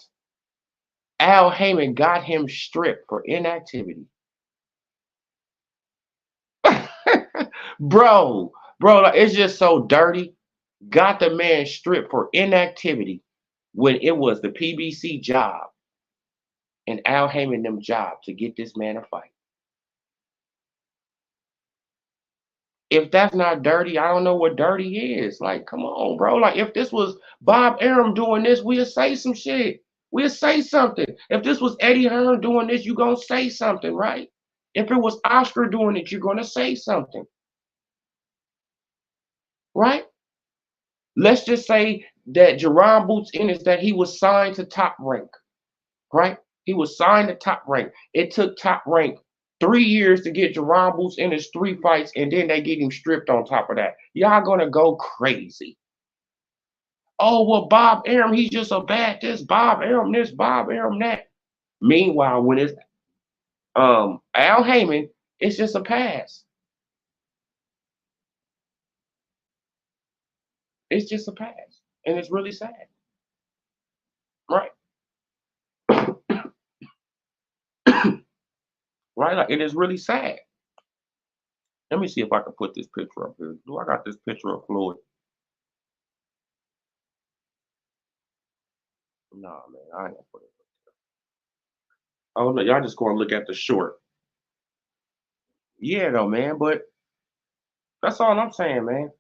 Al Heyman got him stripped for inactivity. bro, bro, like, it's just so dirty. Got the man stripped for inactivity when it was the PBC job and Al Heyman them job to get this man a fight. If that's not dirty, I don't know what dirty is. Like, come on, bro. Like, if this was Bob Arum doing this, we'll say some shit. We'll say something. If this was Eddie Hearn doing this, you're going to say something, right? If it was Oscar doing it, you're going to say something, right? Let's just say that Jerron Boots Ennis, that he was signed to Top Rank, right? He was signed to Top Rank. It took Top Rank 3 years to get Jerron Boots Ennis 3 fights, and then they get him stripped on top of that. Y'all gonna go crazy. Oh, well, Bob Arum, he's just a bad this, Bob Arum this, Bob Arum that. Meanwhile, when it's Al Heyman, it's just a pass. It's just a pass. And it's really sad. Right. Right? Like, it is really sad. Let me see if I can put this picture up here. Do I got this picture of Floyd? Nah, man, I ain't gonna put it up there. Oh no, y'all just gonna look at the short. Yeah, though, man, but that's all I'm saying, man.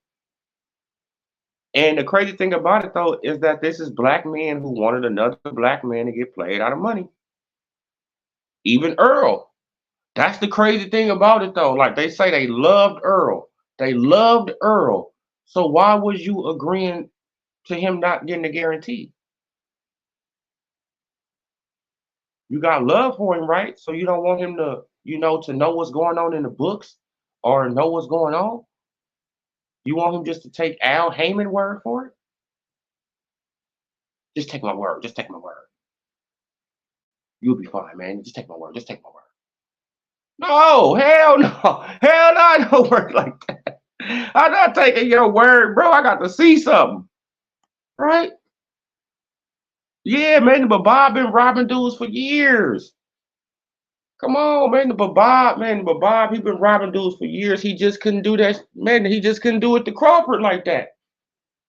And the crazy thing about it though is that this is black men who wanted another black man to get played out of money. Even Earl. That's the crazy thing about it though. Like they say they loved Earl. They loved Earl. So why was you agreeing to him not getting a guarantee? You got love for him, right? So you don't want him to, to know what's going on in the books or know what's going on. You want him just to take Al Heyman word for it? Just take my word. Just take my word. You'll be fine, man. Just take my word. Just take my word. No, hell no. Hell no, I don't work like that. I'm not taking your word, bro. I got to see something. Right? Yeah, man, but Bob been robbing dudes for years. Come on, but Bob, he been robbing dudes for years. He just couldn't do that, man. He just couldn't do it to Crawford like that,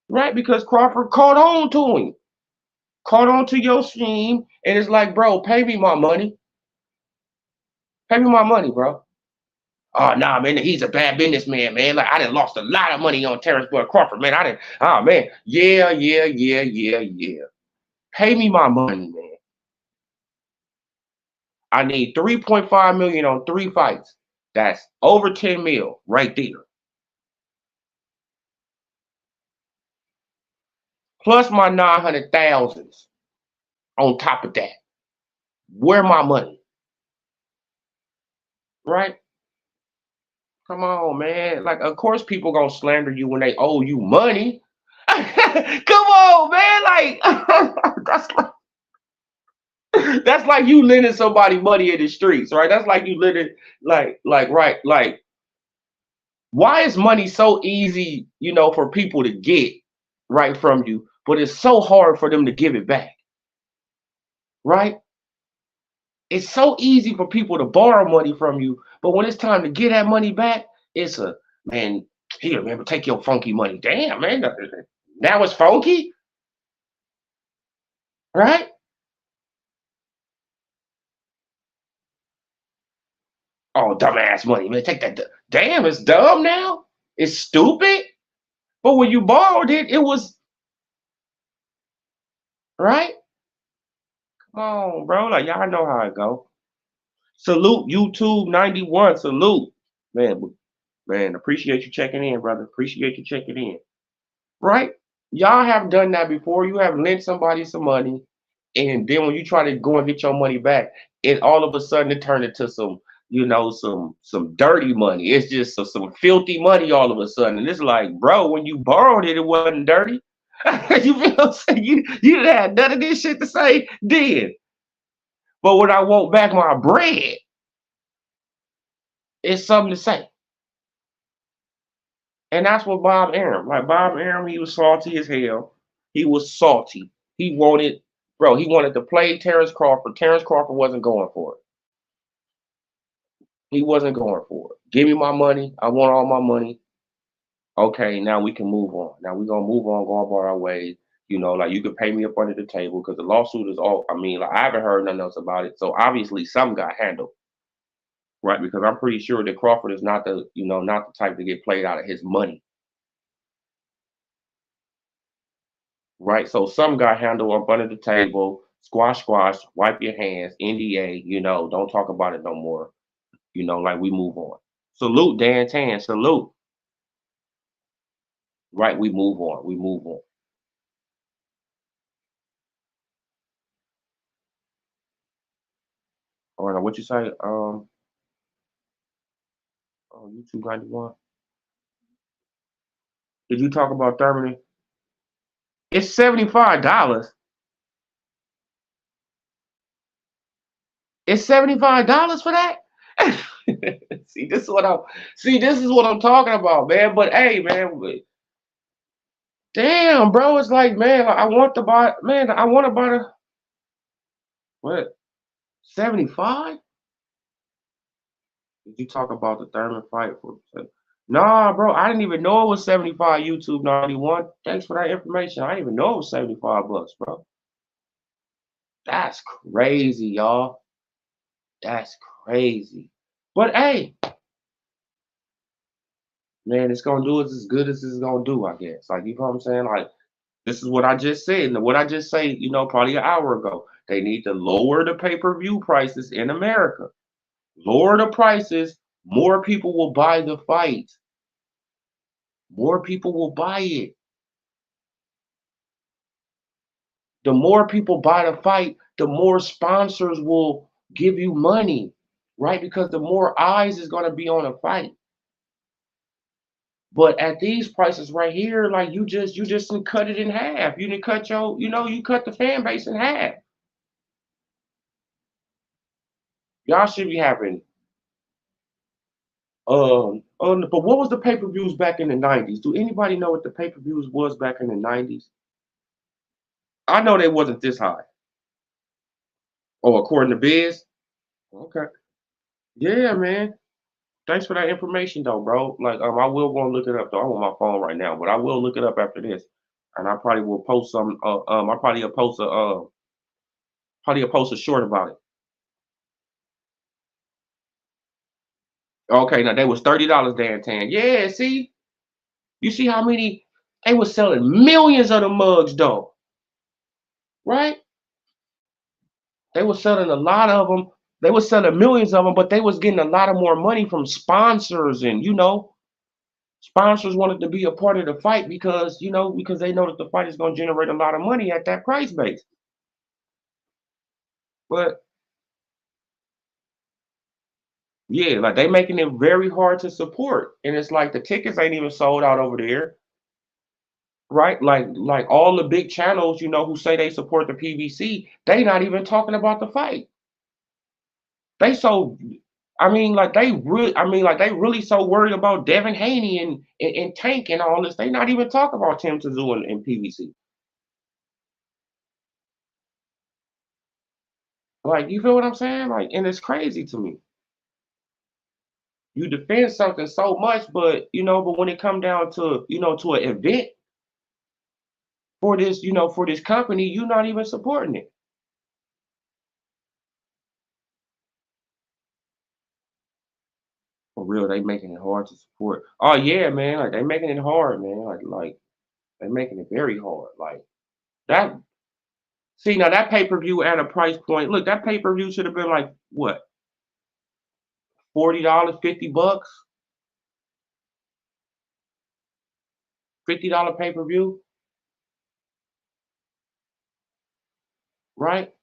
right? Because Crawford caught on to him, caught on to your scheme, and it's like, bro, pay me my money, bro. Oh nah, man, he's a bad businessman, man. Like I done lost a lot of money on Terrence Bud Crawford, man. I didn't. Oh man, yeah, yeah, yeah, yeah, yeah. Pay me my money, man. I need 3.5 million on 3 fights. That's over 10 mil right there. Plus my 900,000 on top of that. Where my money? Right? Come on, man. Like, of course, people gonna slander you when they owe you money. Come on, man. Like, that's like you lending somebody money in the streets, right? That's like you lending, right, like, why is money so easy, for people to get right from you, but it's so hard for them to give it back, right? It's so easy for people to borrow money from you, but when it's time to get that money back, it's a man. Here, man, take your funky money. Damn, man, now it's funky, right? Oh, dumbass money, man. Take that. Damn, it's dumb now. It's stupid. But when you borrowed it, it was right. Come on, bro. Like y'all know how it go. Salute YouTube 91. Salute, man. Man, appreciate you checking in, brother. Appreciate you checking in. Right? Y'all have done that before. You have lent somebody some money, and then when you try to go and get your money back, it all of a sudden it turned into some, some dirty money. It's just some filthy money all of a sudden. And it's like, bro, when you borrowed it, it wasn't dirty. You feel what I'm saying? You didn't have none of this shit to say then. But when I want back my bread, it's something to say. And that's what Bob Arum. Like Bob Arum, he was salty as hell. He was salty. He wanted, bro, he wanted to play Terrence Crawford. Terrence Crawford wasn't going for it. He wasn't going for it. Give me my money. I want all my money. Okay, now we can move on. Now we're gonna move on, go about our ways. Like you could pay me up under the table because the lawsuit is all. I mean, like I haven't heard nothing else about it. So obviously, some got handled, right? Because I'm pretty sure that Crawford is not not the type to get played out of his money. Right? So some got handled up under the table, squash, squash, wipe your hands, NDA, don't talk about it no more. Like we move on. Salute Dan Tan, salute. Right, we move on. We move on. All right, what you say? YouTube 91. Did you talk about Thurman? It's $75. It's $75 for that? This is what I'm talking about, man. But hey, man, damn, bro, it's like, man, I want to buy, man, I want to buy the what? 75? Did you talk about the Thurman fight for? Nah, bro, I didn't even know it was 75 YouTube 91. Thanks for that information. I didn't even know it was 75 bucks, bro. That's crazy, y'all. That's crazy. But hey, man, it's gonna do as good as it's gonna do, I guess. Like, you know what I'm saying? Like, this is what I just said. And what I just say, probably an hour ago. They need to lower the pay-per-view prices in America. Lower the prices, more people will buy the fight. More people will buy it. The more people buy the fight, the more sponsors will give you money, right? Because the more eyes is going to be on a fight. But at these prices right here, like you just cut it in half. You didn't cut you cut the fan base in half. Y'all should be having but what was the pay-per-views back in the 90s? Do anybody know what the pay-per-views was back in the 90s? I know they wasn't this high. Oh, according to Biz? Okay. Yeah, man. Thanks for that information though, bro. Like, I will go and look it up though. I'm on my phone right now, but I will look it up after this, and I probably will post some. I probably will post a short about it. Okay, now they was $30, Dan Tan. Yeah, see, you see how many they was selling millions of the mugs though, right? They was selling a lot of them. They was selling millions of them, but they was getting a lot of more money from sponsors, and sponsors wanted to be a part of the fight because they know that the fight is going to generate a lot of money at that price base. But yeah, like they making it very hard to support, and it's like the tickets ain't even sold out over there, right? Like all the big channels, who say they support the PBC, they not even talking about the fight. They so, they really so worried about Devin Haney and Tank and all this. They not even talk about Tim Tszyu and PBC. Like, you feel what I'm saying? Like, and it's crazy to me. You defend something so much, but when it come down to an event for this company, you're not even supporting it. For real, they making it hard to support. Oh yeah, man, like they making it hard, man. Like they making it very hard. Like that. See now that pay per view at a price point. Look, that pay per view should have been like what $40, $50. $50 pay-per-view, right?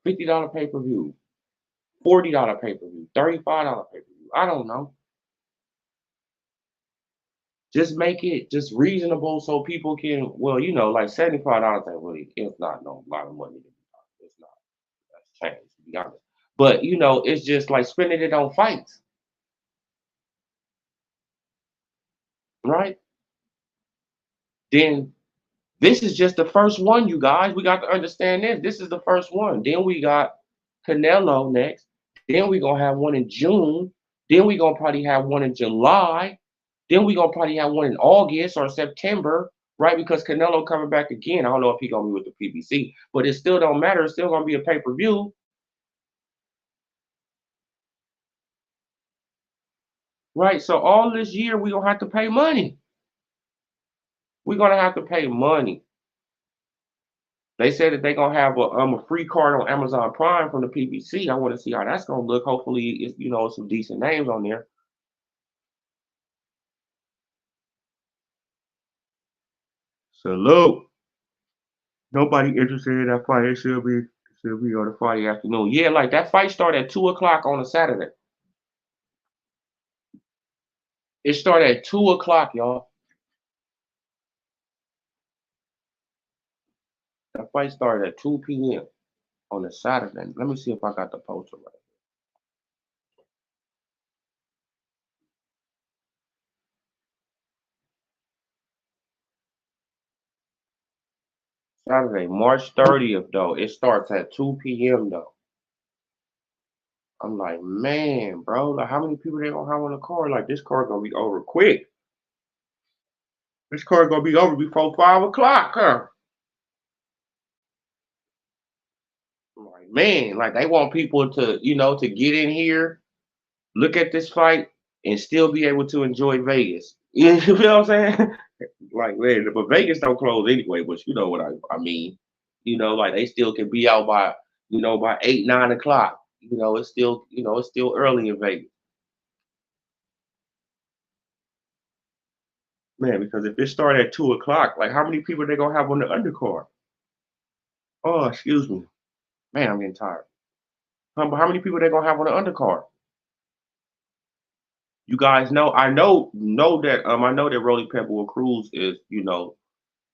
$50 pay-per-view, $40 pay-per-view, $35 pay-per-view. I don't know. Just make it just reasonable so people can, well, like $75 ain't really, it's not no lot of money to be honest. It's not. That's change to be honest. But it's just like spending it on fights, right? Then this is just the first one, you guys. We got to understand this. This is the first one. Then we got Canelo next. Then we gonna have one in June. Then we gonna probably have one in July. Then we gonna probably have one in August or September, right? Because Canelo coming back again. I don't know if he gonna be with the PBC, but it still don't matter. It's still gonna be a pay-per-view, right? So all this year we gonna have to pay money. We're gonna have to pay money. They said that they're gonna have a free card on Amazon Prime from the PBC. I want to see how that's gonna look. Hopefully, it's some decent names on there. Salute. Nobody interested in that fight. It should be on a Friday afternoon. Yeah, like that fight started at 2 o'clock on a Saturday. It started at 2 o'clock, y'all. That fight started at 2 p.m. on a Saturday. Let me see if I got the poster right. Saturday, March 30th, though. It starts at 2 p.m. though. I'm like, man, bro, like how many people they gonna have on the card? Like this card gonna be over quick. This card gonna be over before 5 o'clock, huh? I'm like, man, like they want people to get in here, look at this fight, and still be able to enjoy Vegas. You know what I'm saying? Like, man, but Vegas don't close anyway, but you know what I mean. Like they still can be out by 8, 9 o'clock. It's still early in Vegas. Man, because if it started at 2 o'clock, like how many people they gonna have on the undercard? Oh, excuse me. Man, I'm getting tired. How many people they gonna have on the undercard? You guys know, I know that Rolly Pepper with Cruz is,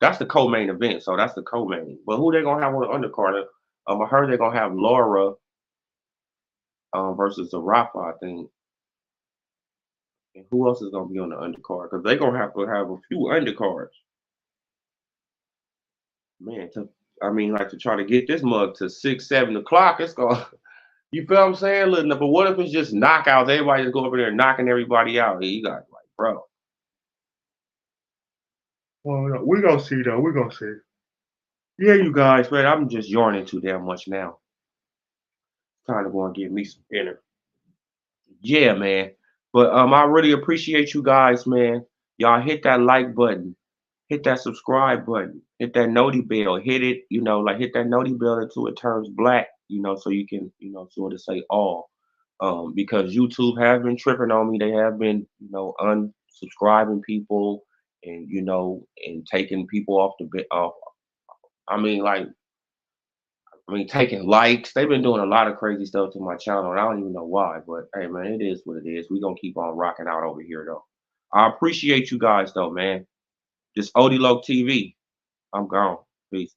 that's the co-main event, so that's the co-main. But who they gonna have on the undercard? I heard they're gonna have Laura versus Zarafa, I think. And who else is gonna be on the undercard? Because they're gonna have to have a few undercards. Man, like to try to get this mug to 6, 7 o'clock, it's gonna you feel what I'm saying? Look, but what if it's just knockouts? Everybody just go over there knocking everybody out. You got like, bro. Well, we're gonna see though. We're gonna see. Yeah, you guys, man, I'm just yawning too damn much now. Time to go and get me some dinner. Yeah, man. But I really appreciate you guys, man. Y'all hit that like button, hit that subscribe button, hit that noti bell, hit it, like hit that noti bell until it turns black, so you can, sort of say all. Because YouTube has been tripping on me. They have been, unsubscribing people and and taking people off the bit off. I mean, like taking likes. They've been doing a lot of crazy stuff to my channel, and I don't even know why. But hey, man, it is what it is. We're gonna keep on rocking out over here, though. I appreciate you guys, though, man. This Odie Loc TV. I'm gone. Peace.